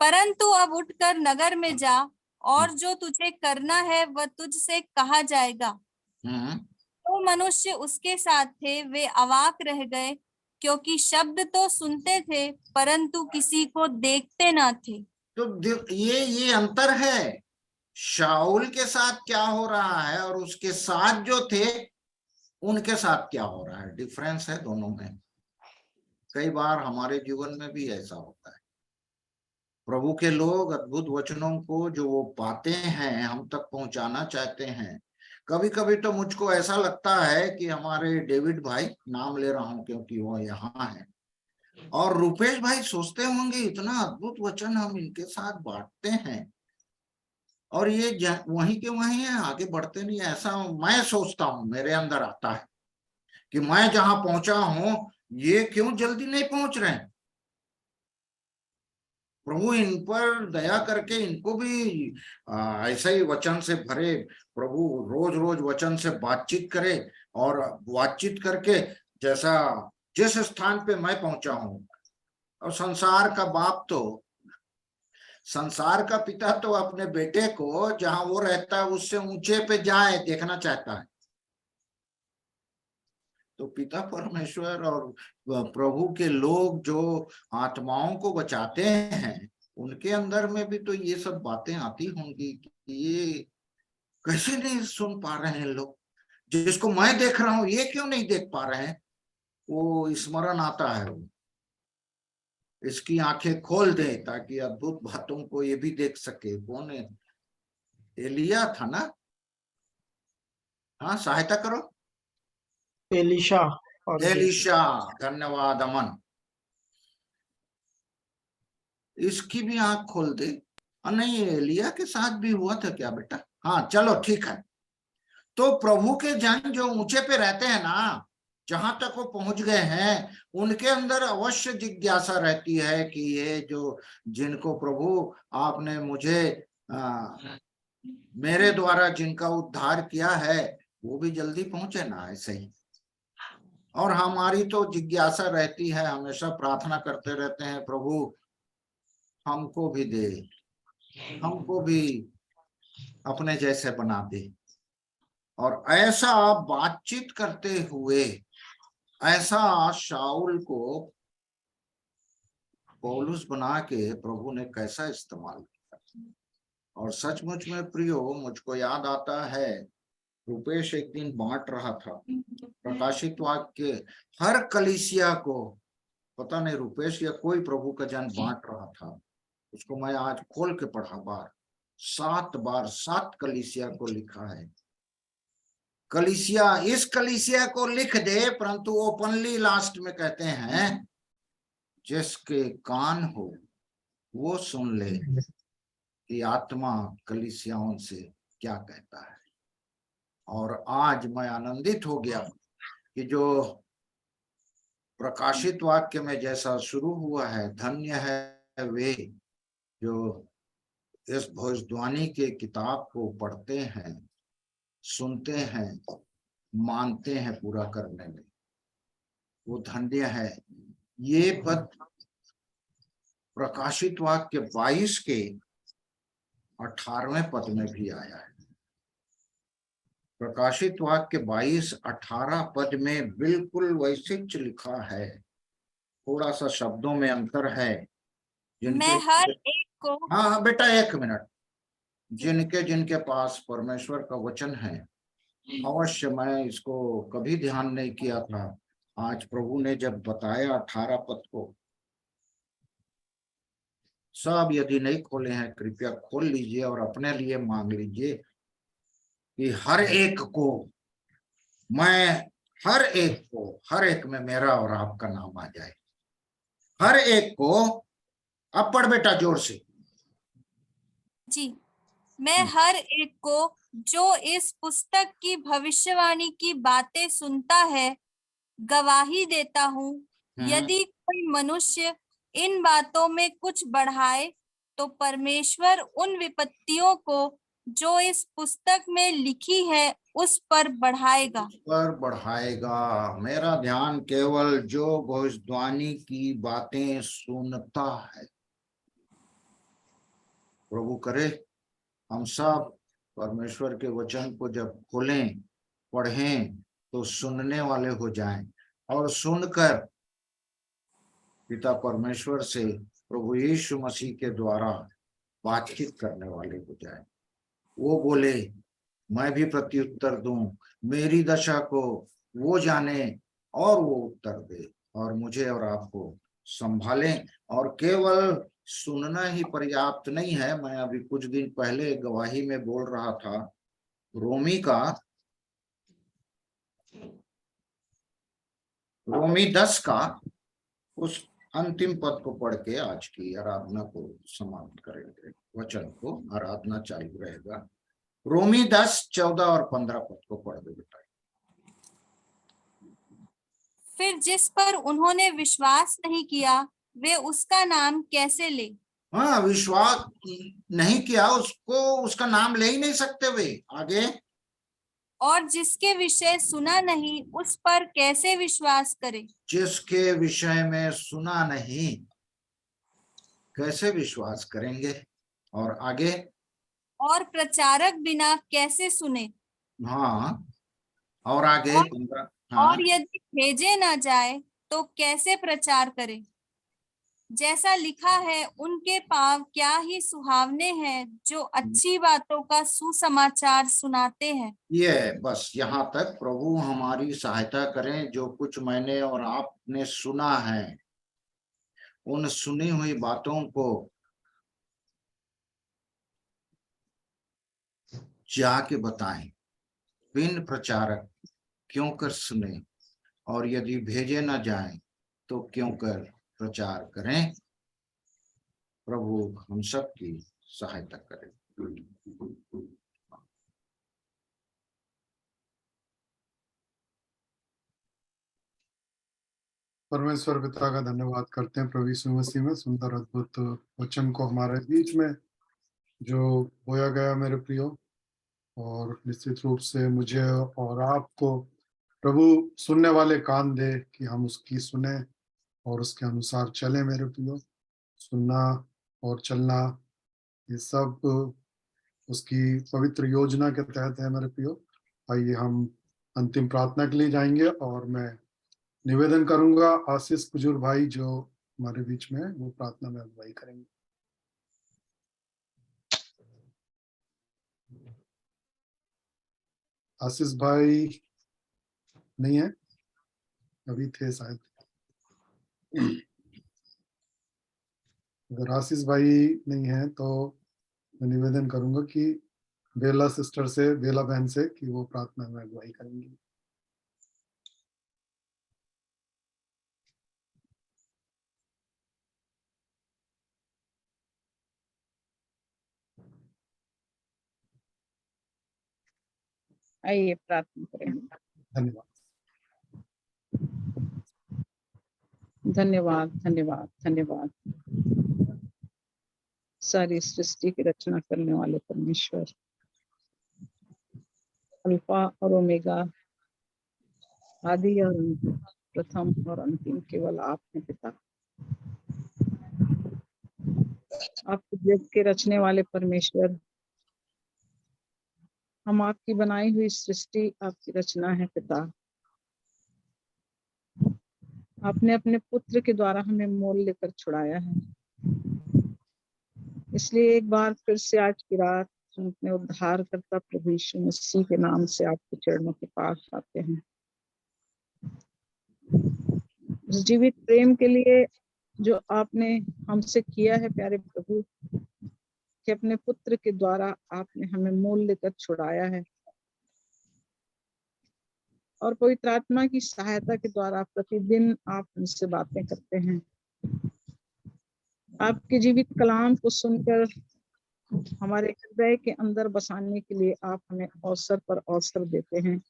परंतु अब उठकर नगर में जा, और जो तुझे करना है वह तुझसे कहा जाएगा। तो मनुष्य उसके साथ थे, वे अवाक रह गए, क्योंकि शब्द तो सुनते थे परंतु किसी को देखते न थे। तो ये अंतर है, शाऊल के साथ क्या हो रहा है और उसके साथ जो थे उनके साथ क्या हो रहा है, डिफरेंस है दोनों में। कई बार हमारे जीवन में भी ऐसा होता है, प्रभु के लोग अद्भुत वचनों को जो वो पाते हैं हम तक पहुंचाना चाहते हैं। कभी कभी तो मुझको ऐसा लगता है कि हमारे डेविड भाई, नाम ले रहा हूं क्योंकि वो यहाँ है, और रुपेश भाई सोचते होंगे इतना अद्भुत वचन हम इनके साथ बांटते हैं और ये वहीं के वहीं है, आगे बढ़ते नहीं। ऐसा मैं सोचता हूं, मेरे अंदर आता है कि मैं जहां पहुंचा हूं ये क्यों जल्दी नहीं पहुंच रहे हैं। प्रभु इन पर दया करके इनको भी ऐसे ही वचन से भरे, प्रभु रोज रोज वचन से बातचीत करे, और बातचीत करके जैसा जिस स्थान पे मैं पहुंचा हूं, और संसार का बाप तो, संसार का पिता तो अपने बेटे को जहां वो रहता है उससे ऊंचे पे जाए देखना चाहता है। तो पिता परमेश्वर और प्रभु के लोग जो आत्माओं को बचाते हैं उनके अंदर में भी तो ये सब बातें आती होंगी कि ये कैसे नहीं सुन पा रहे हैं लोग, जिसको मैं देख रहा हूं ये क्यों नहीं देख पा रहे हैं। वो स्मरण आता है, वो इसकी आंखें खोल दे ताकि अद्भुत बातों को ये भी देख सके। कौन है? एलिया था ना? हाँ, सहायता करो। एलिशा। एलिशा, धन्यवाद अमन। इसकी भी आंख खोल दे। नहीं, एलिया के साथ भी हुआ था क्या बेटा? हाँ चलो ठीक है। तो प्रभु के जन जो ऊंचे पे रहते हैं ना, जहां तक वो पहुंच गए हैं, उनके अंदर अवश्य जिज्ञासा रहती है कि ये जो जिनको प्रभु आपने मुझे मेरे द्वारा जिनका उद्धार किया है वो भी जल्दी पहुंचे ना, ऐसे ही। और हमारी तो जिज्ञासा रहती है, हमेशा प्रार्थना करते रहते हैं, प्रभु हमको भी दे, हमको भी अपने जैसे बना दे। और ऐसा बातचीत करते हुए ऐसा शाऊल को पौलुस बना के प्रभु ने कैसा इस्तेमाल किया। और सचमुच में प्रियो, मुझको याद आता है, रुपेश एक दिन बांट रहा था प्रकाशित वाक्य के हर कलीसिया को, पता नहीं रुपेश या कोई प्रभु का जन बांट रहा था, उसको मैं आज खोल के पढ़ा, सात बार 7 कलीसिया को लिखा है। कलीसिया, इस कलीसिया को लिख दे, परंतु ओपनली लास्ट में कहते हैं जिसके कान हो वो सुन ले कि आत्मा कलीसियाओं से क्या कहता है। और आज मैं आनंदित हो गया कि जो प्रकाशित वाक्य में जैसा शुरू हुआ है, धन्य है वे जो इस भविष्यवाणी के किताब को पढ़ते हैं, सुनते हैं, मानते हैं पूरा करने में, वो धन्य है। ये पद प्रकाशित वाक्य 22 के 18वें पद में भी आया है। प्रकाशित वाक्य 22-18 पद में बिल्कुल वैसे लिखा है, थोड़ा सा शब्दों में अंतर है। मैं हर एक को, हाँ बेटा 1 मिनट, जिनके जिनके पास परमेश्वर का वचन है, अवश्य, मैं इसको कभी ध्यान नहीं किया था, आज प्रभु ने जब बताया 18 पद को, सब यदि नहीं खोले हैं कृपया खोल लीजिए और अपने लिए मांग लीजिए कि हर एक को, मैं हर एक को, हर एक में मेरा और आपका नाम आ जाए, हर एक को। अब पढ़ बेटा जोर से। जी, मैं हर एक को जो इस पुस्तक की भविष्यवाणी की बातें सुनता है गवाही देता हूँ, यदि कोई मनुष्य इन बातों में कुछ बढ़ाए तो परमेश्वर उन विपत्तियों को जो इस पुस्तक में लिखी है उस पर बढ़ाएगा। मेरा ध्यान केवल जो भविष्यवाणी की बातें सुनता है। प्रभु करे हम सब परमेश्वर के वचन को जब खोलें, पढ़ें, तो सुनने वाले हो जाएं और सुनकर पिता परमेश्वर से प्रभु यीशु मसीह के द्वारा बातचीत करने वाले हो जाएं। वो बोले मैं भी प्रत्युत्तर दूं, मेरी दशा को वो जाने और वो उत्तर दे, और मुझे और आपको संभालें। और केवल सुनना ही पर्याप्त नहीं है। मैं अभी कुछ दिन पहले गवाही में बोल रहा था, रोमी 10 का उस अंतिम पद को पढ़ के आज की आराधना को समाप्त करेंगे। वचन को आराधना चालू रहेगा। रोमी 10, 14 और 15 पद को पढ़ दो बेटा। फिर जिस पर उन्होंने विश्वास नहीं किया वे उसका नाम कैसे ले? हाँ, विश्वास नहीं किया उसको, उसका नाम ले ही नहीं सकते वे। आगे, और जिसके विषय सुना नहीं उस पर कैसे विश्वास करे? जिसके विषय में सुना नहीं कैसे विश्वास करेंगे? और आगे, और प्रचारक बिना कैसे सुने? हाँ, और आगे 15। हाँ, और यदि भेजे ना जाए तो कैसे प्रचार करे? जैसा लिखा है, उनके पांव क्या ही सुहावने हैं जो अच्छी बातों का सुसमाचार सुनाते हैं। ये बस यहाँ तक। प्रभु हमारी सहायता करें। जो कुछ मैंने और आपने सुना है, उन सुनी हुई बातों को जाके बताएं, बिन प्रचारक क्यों कर सुने, और यदि भेजे ना जाएं तो क्यों कर प्रचार करें। प्रभु हम सब की सहायता करें। परमेश्वर पिता का धन्यवाद करते हैं प्रभु यीशु मसीह में सुंदर अद्भुत वचन को हमारे बीच में जो बोया गया मेरे प्रियो, और निश्चित रूप से मुझे और आपको प्रभु सुनने वाले कान दे कि हम उसकी सुने और उसके अनुसार चले मेरे प्रियो। सुनना और चलना, ये सब उसकी पवित्र योजना के तहत है मेरे प्रियो। आइए हम अंतिम प्रार्थना के लिए जाएंगे और मैं निवेदन करूंगा आशीष कुजूर भाई जो हमारे बीच में वो प्रार्थना में अगुवाई करेंगे। आशीष भाई नहीं है, अभी थे शायद। अगर आशीष भाई नहीं है तो मैं निवेदन करूंगा कि बेला सिस्टर से, बेला बहन से, कि वो प्रार्थना में अगुवाई करेंगी। आइए प्रार्थना करेंगे। धन्यवाद। धन्यवाद धन्यवाद धन्यवाद। सारी सृष्टि की रचना करने वाले परमेश्वर, अल्फा और ओमेगा, आदि और अंत, प्रथम और अंतिम केवल आप हैं पिता। आपके जग के रचने वाले परमेश्वर, हम आपकी बनाई हुई सृष्टि, आपकी रचना है पिता। आपने अपने पुत्र के द्वारा हमें मोल लेकर छुड़ाया है, इसलिए एक बार फिर से आज की रात हम अपने उद्धारकर्ता प्रभु यीशु मसीह के नाम से आपके चरणों के पास आते हैं। उस जीवित प्रेम के लिए जो आपने हमसे किया है प्यारे प्रभु, कि अपने पुत्र के द्वारा आपने हमें मोल लेकर छुड़ाया है, और पवित्र आत्मा की सहायता के द्वारा प्रतिदिन आप हमसे बातें करते हैं। आपके जीवित कलाम को सुनकर हमारे हृदय के अंदर बसाने के लिए आप हमें अवसर पर अवसर देते हैं।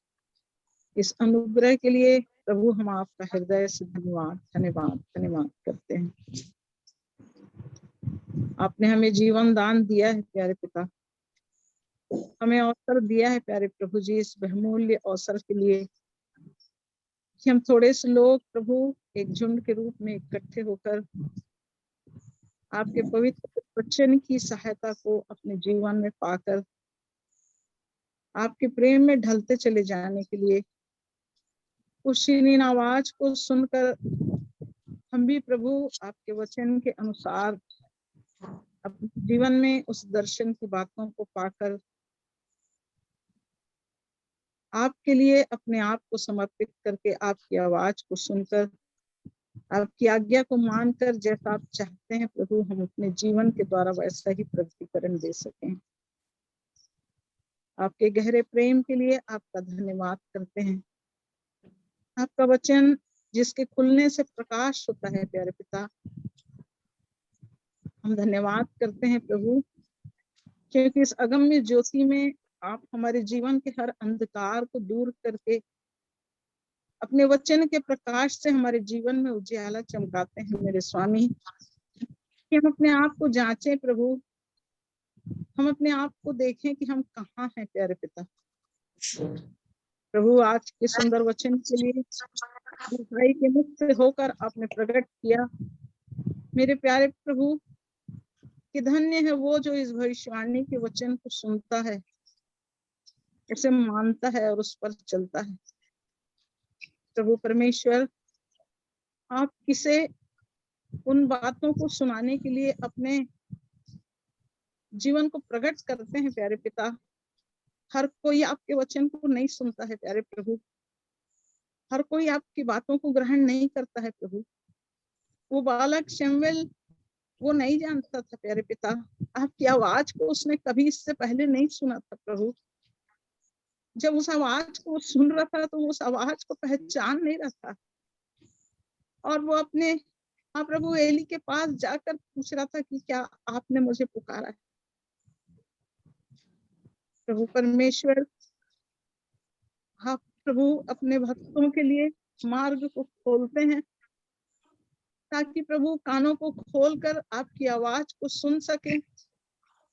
इस अनुग्रह के लिए प्रभु हम आपका हृदय से धन्यवाद धन्यवाद धन्यवाद करते हैं। आपने हमें जीवन दान दिया है प्यारे पिता, हमें अवसर दिया है प्यारे प्रभु जी, इस बहुमूल्य अवसर के लिए कि हम थोड़े से लोग प्रभु एक झुंड के रूप में इकट्ठे होकर आपके पवित्र वचन की सहायता को अपने जीवन में पाकर आपके प्रेम में ढलते चले जाने के लिए, उस शीरीन आवाज को सुनकर हम भी प्रभु आपके वचन के अनुसार अपने जीवन में उस दर्शन की बातों को पाकर आपके लिए अपने आप को समर्पित करके, आपकी आवाज को सुनकर, आपकी आज्ञा को मानकर जैसा आप चाहते हैं प्रभु हम अपने जीवन के द्वारा वैसा ही प्रगटीकरण दे सकें। आपके गहरे प्रेम के लिए आपका धन्यवाद करते हैं। आपका वचन जिसके खुलने से प्रकाश होता है प्यारे पिता, हम धन्यवाद करते हैं प्रभु, क्योंकि इस अगम्य ज्योति में आप हमारे जीवन के हर अंधकार को दूर करके अपने वचन के प्रकाश से हमारे जीवन में उजियाला चमकाते हैं मेरे स्वामी। कि हम अपने आप को जांचें प्रभु, हम अपने आप को देखें कि हम कहाँ हैं प्यारे पिता। प्रभु आज के सुंदर वचन के लिए भाई के मुख से होकर आपने प्रकट किया मेरे प्यारे प्रभु, कि धन्य है वो जो इस भविष्यवाणी के वचन को सुनता है, उसे मानता है और उस पर चलता है। प्रभु परमेश्वर, आप किसे उन बातों को सुनाने के लिए अपने जीवन को प्रकट करते हैं प्यारे पिता। हर कोई आपके वचन को नहीं सुनता है प्यारे प्रभु, हर कोई आपकी बातों को ग्रहण नहीं करता है प्रभु। वो बालक शमूएल वो नहीं जानता था प्यारे पिता, आपकी आवाज को उसने कभी इससे पहले नहीं सुना था प्रभु। जब उस आवाज को सुन रहा था तो उस आवाज को पहचान नहीं रहा था, और वो अपने प्रभु एली के पास जाकर पूछ रहा था कि क्या आपने मुझे पुकारा है। प्रभु परमेश्वर, आप प्रभु अपने भक्तों के लिए मार्ग को खोलते हैं ताकि प्रभु कानों को खोलकर आपकी आवाज को सुन सके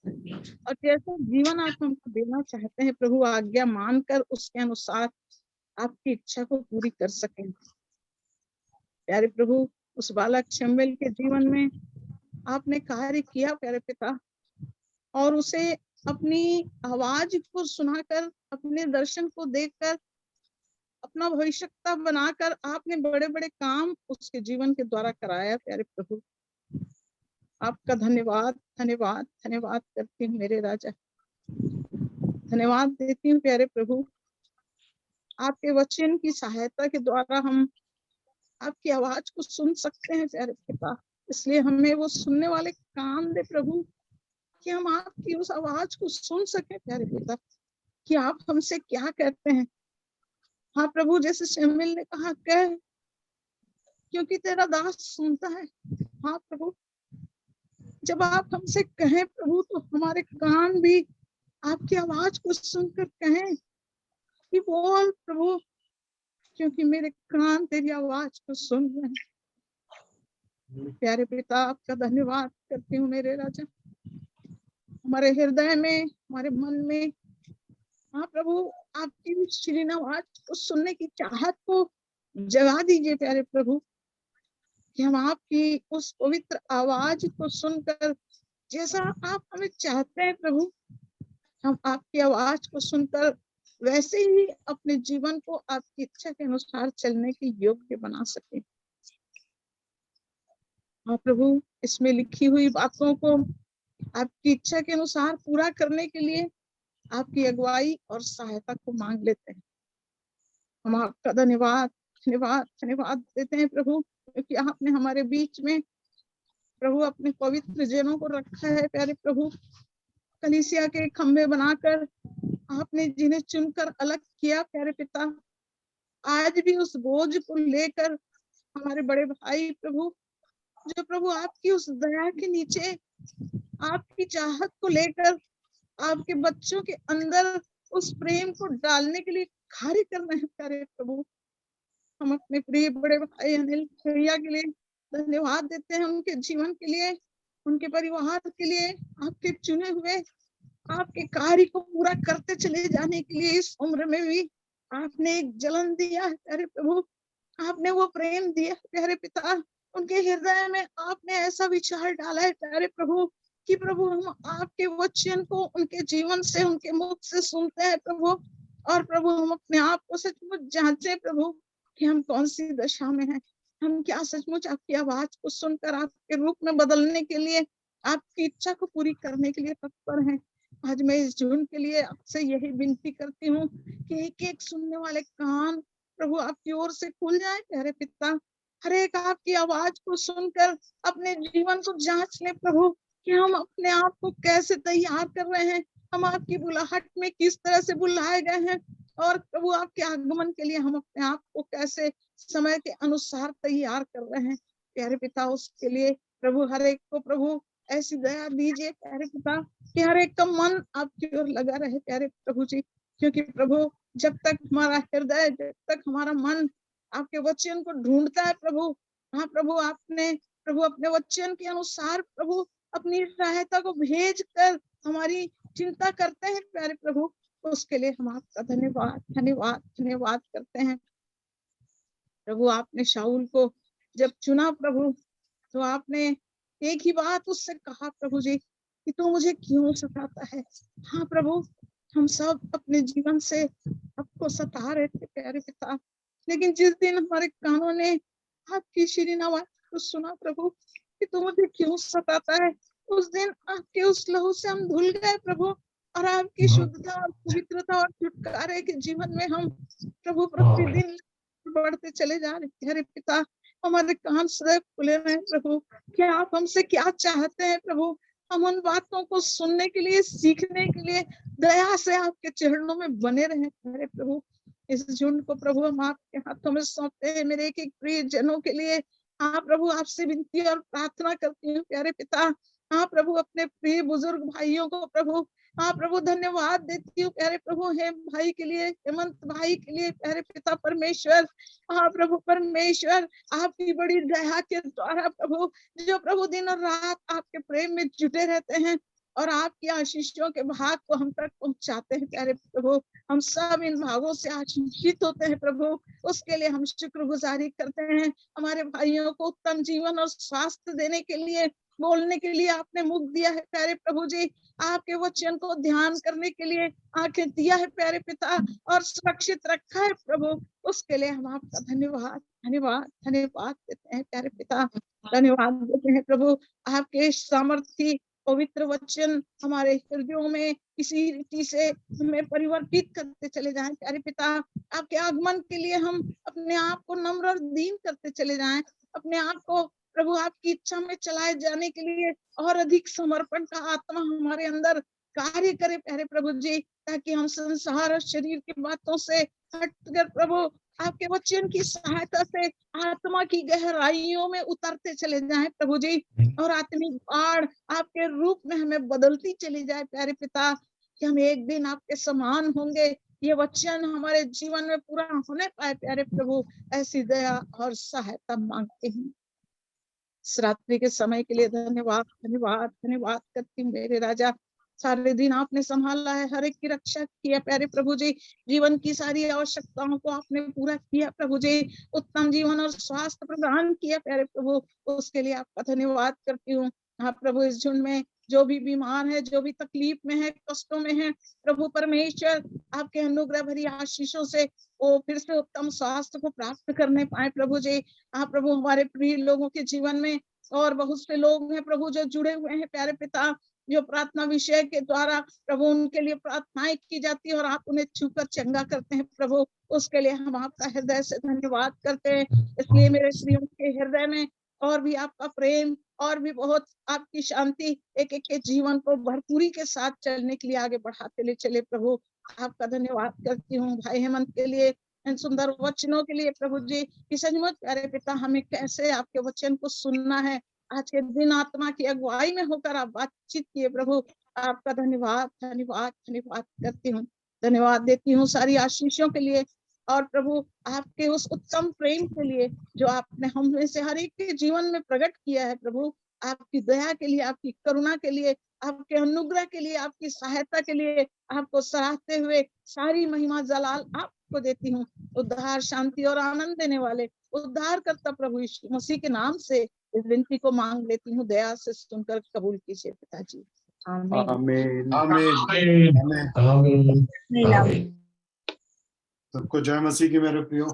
और जैसा जीवन आप हमको देना चाहते हैं प्रभु, आज्ञा मानकर उसके अनुसार आपकी इच्छा को पूरी कर सकें। प्यारे प्रभु, उस बालक शमूएल के जीवन में आपने कार्य किया प्यारे पिता, और उसे अपनी आवाज को सुनाकर, अपने दर्शन को देखकर, अपना भविष्यता बनाकर आपने बड़े बड़े काम उसके जीवन के द्वारा कराया। प्यारे प्रभु, आपका धन्यवाद धन्यवाद धन्यवाद करती हूँ मेरे राजा, धन्यवाद देती हूँ प्यारे प्रभु। आपके वचन की सहायता के द्वारा हम आपकी आवाज को सुन सकते हैं प्यारे पिता, इसलिए हमें वो सुनने वाले कान दे प्रभु, कि हम आपकी उस आवाज को सुन सके प्यारे पिता, कि आप हमसे क्या कहते हैं। हाँ प्रभु, जैसे शमूएल ने कहा, कह क्योंकि तेरा दास सुनता है। हाँ प्रभु, जब आप हमसे कहें प्रभु, तो हमारे कान भी आपकी आवाज को सुनकर कहें कि बोल प्रभु, क्योंकि मेरे कान तेरी आवाज को सुन रहे हैं। प्यारे पिता, आपका धन्यवाद करती हूँ मेरे राजा। हमारे हृदय में, हमारे मन में, हाँ प्रभु, आपकी श्रीन आवाज को सुनने की चाहत को जगा दीजिए प्यारे प्रभु, कि हम आपकी उस पवित्र आवाज को सुनकर, जैसा आप हमें चाहते हैं प्रभु, हम आपकी आवाज को सुनकर वैसे ही अपने जीवन को आपकी इच्छा के अनुसार चलने के योग्य बना सके। हाँ प्रभु, इसमें लिखी हुई बातों को आपकी इच्छा के अनुसार पूरा करने के लिए आपकी अगुवाई और सहायता को मांग लेते हैं। हम आपका धन्यवाद धन्यवाद धन्यवाद देते हैं प्रभु, क्योंकि आपने हमारे बीच में प्रभु अपने पवित्र जनों को रखा है प्यारे प्रभु। कलीसिया के खंभे बनाकर आपने जिन्हें चुनकर अलग किया प्यारे पिता, आज भी उस बोझ को लेकर हमारे बड़े भाई प्रभु, जो प्रभु आपकी उस दया के नीचे आपकी चाहत को लेकर आपके बच्चों के अंदर उस प्रेम को डालने के लिए कार्य कर रहे हैं प्यारे प्रभु। हम अपने प्रिय बड़े भाई अनिल भैया के लिए धन्यवाद देते हैं, उनके जीवन के लिए, उनके परिवार के लिए, आपके चुने हुए आपके कार्य को पूरा करते चले जाने के लिए इस उम्र में भी आपने एक जलन दिया है प्यारे प्रभु, आपने वो प्रेम दिया प्यारे पिता। उनके हृदय में आपने ऐसा विचार डाला है प्यारे प्रभु, कि प्रभु हम आपके वचन को उनके जीवन से, उनके मुख से सुनते हैं प्रभु, और प्रभु हम अपने आप को सचमुच जांचे प्रभु, कि हम कौन सी दशा में हैं। हम क्या सचमुच आपकी आवाज को सुनकर आपके रूप में बदलने के लिए, आपकी इच्छा को पूरी करने के लिए तत्पर हैं। आज मैं इस जून के लिए आपसे यही विनती करती हूँ कि एक एक सुनने वाले कान प्रभु आपकी ओर से खुल जाए प्यारे पिता। हर एक आपकी आवाज को सुनकर अपने जीवन को जांच ले प्रभु, कि हम अपने आप को कैसे तैयार कर रहे हैं, हम आपकी बुलाहट में किस तरह से बुलाए गए हैं, और प्रभु आपके आगमन के लिए हम अपने आप को कैसे समय के अनुसार तैयार कर रहे हैं प्यारे पिता। उसके लिए प्रभु हर एक को प्रभु ऐसी दया दीजिए प्यारे पिता, कि हर एक का मन आपकी ओर लगा रहे प्यारे प्रभु जी, क्योंकि प्रभु जब तक हमारा हृदय, जब तक हमारा मन आपके वचन को ढूंढता है प्रभु, हाँ प्रभु आपने प्रभु अपने वचन के अनुसार प्रभु अपनी सहायता को भेज कर हमारी चिंता करते हैं प्यारे प्रभु, उसके लिए हम आपका धन्यवाद धन्यवाद धन्यवाद करते हैं प्रभु। आपने शाऊल को जब चुना प्रभु, तो आपने एक ही बात उससे कहा प्रभु जी, कि तू मुझे क्यों सताता है। हाँ प्रभु, हम सब अपने जीवन से आपको सता रहे थे प्यारे पिता, लेकिन जिस दिन हमारे कानों ने आपकी शीरीन आवाज को सुना प्रभु, कि तू मुझे क्यों सताता है, उस दिन आपके उस लहू से हम धुल गए प्रभु, और आपकी शुद्धता और पवित्रता और छुटकारे के जीवन में हम प्रभु प्रतिदिन बढ़ते चले जा रहे हैं पिता। हमारे कान सदैव खुले रहे प्रभु, कि आप हमसे क्या चाहते हैं प्रभु, हम उन बातों को सुनने के लिए, सीखने के लिए दया से आपके चरणों में बने रहे मेरे प्रभु। इस झुंड को प्रभु हम आपके हाथों में सौंपते हैं, मेरे एक एक प्रिय जनों के लिए। हाँ प्रभु, आपसे विनती और प्रार्थना करती हूँ प्यारे पिता। हाँ प्रभु, अपने प्रिय बुजुर्ग भाइयों को प्रभु, हाँ प्रभु धन्यवाद देती हूँ प्यारे प्रभु, हेम भाई के लिए, हेमंत भाई के लिए प्यारे पिता परमेश्वर। हाँ प्रभु परमेश्वर, आपकी बड़ी दया के द्वारा प्रभु, जो प्रभु दिन और रात आपके प्रेम में जुटे रहते हैं, और आपकी आशीषों के भाग को हम तक पहुंचाते हैं प्यारे प्रभु। हम सब इन भागों से आशीषित होते हैं प्रभु, उसके लिए हम शुक्रगुजारी करते हैं। हमारे भाइयों को उत्तम जीवन और स्वास्थ्य देने के लिए, बोलने के लिए आपने मुख दिया है प्यारे प्रभु जी, आपके वचन को ध्यान करने के लिए आंखें दिया है प्यारे पिता, और सुरक्षित रखा है प्रभु, उसके लिए हम आपका धन्यवाद धन्यवाद धन्यवाद देते हैं प्यारे पिता। धन्यवाद देते हैं प्रभु, आपके सामर्थी पवित्र वचन हमारे हृदयों में इसी रीति से हमें परिवर्तित करते चले जाएं प्यारे पिता। आपके आगमन के लिए हम अपने आप को नम्र और दीन करते चले जाएं, अपने आप को प्रभु आपकी इच्छा में चलाए जाने के लिए और अधिक समर्पण का आत्मा हमारे अंदर कार्य करे प्यारे प्रभु जी, ताकि हम संसार और शरीर की बातों से हटकर प्रभु आपके वचन की सहायता से आत्मा की गहराइयों में उतरते चले जाएं प्रभु जी, और आत्मिक बाढ़ आपके रूप में हमें बदलती चली जाए प्यारे पिता, कि हम एक दिन आपके समान होंगे। ये वचन हमारे जीवन में पूरा होने पाए प्यारे प्रभु, ऐसी दया और सहायता मांगते हैं। इस रात्रि के समय के लिए धन्यवाद धन्यवाद धन्यवाद करती हूँ मेरे राजा। सारे दिन आपने संभाला है, हर एक की रक्षा किया प्यारे प्रभु जी, जीवन की सारी आवश्यकताओं को आपने पूरा किया प्रभु जी, उत्तम जीवन और स्वास्थ्य प्रदान किया प्यारे प्रभु, उसके लिए आपका धन्यवाद करती हूँ। हाँ प्रभु, इस झुंड में जो भी बीमार है, जो भी तकलीफ में है, कष्टों में है, प्रभु परमेश्वर आपके अनुग्रह भरी आशीषों से वो फिर से उत्तम स्वास्थ्य को प्राप्त करने पाए प्रभु जी। हाँ प्रभु, हमारे प्रिय लोगों के जीवन में और बहुत से लोग हैं प्रभु जो जुड़े हुए हैं प्यारे पिता, जो प्रार्थना विषय के द्वारा प्रभु उनके लिए प्रार्थनाएं की जाती है और आप उन्हें छूकर चंगा करते हैं प्रभु, उसके लिए हम आपका हृदय से धन्यवाद करते हैं। इसलिए मेरे प्रियों के हृदय में और भी आपका प्रेम और भी बहुत आपकी शांति एक एक के जीवन को भरपूरी के साथ चलने के लिए आगे बढ़ाते ले चले प्रभु। आपका धन्यवाद करती हूँ भाई हेमंत के लिए, इन सुंदर वचनों के लिए प्रभु जी, कि सचमुच प्यारे पिता हमें कैसे आपके वचन को सुनना है। आज के दिन आत्मा की अगुवाई में होकर आप बातचीत किए प्रभु, आपका धन्यवाद धन्यवाद धन्यवाद करती हूँ। धन्यवाद देती हूँ सारी आशीषों के लिए, और प्रभु आपके उस उत्तम प्रेम के लिए जो आपने हम में से हर एक के जीवन में प्रकट किया है प्रभु, आपकी दया के लिए, आपकी करुणा के लिए, आपके अनुग्रह के लिए, आपकी सहायता के लिए आपको सराहते हुए सारी महिमा जलाल आपको देती हूँ। उद्धार, शांति और आनंद देने वाले उद्धार करता प्रभु यीशु मसीह के नाम से इस विनती को मांग लेती हूँ, दया से सुनकर कबूल कीजिए पिताजी। आमीन आमीन आमीन आमीन। आमीन आमीन। सबको जय मसीह की मेरे प्रियो।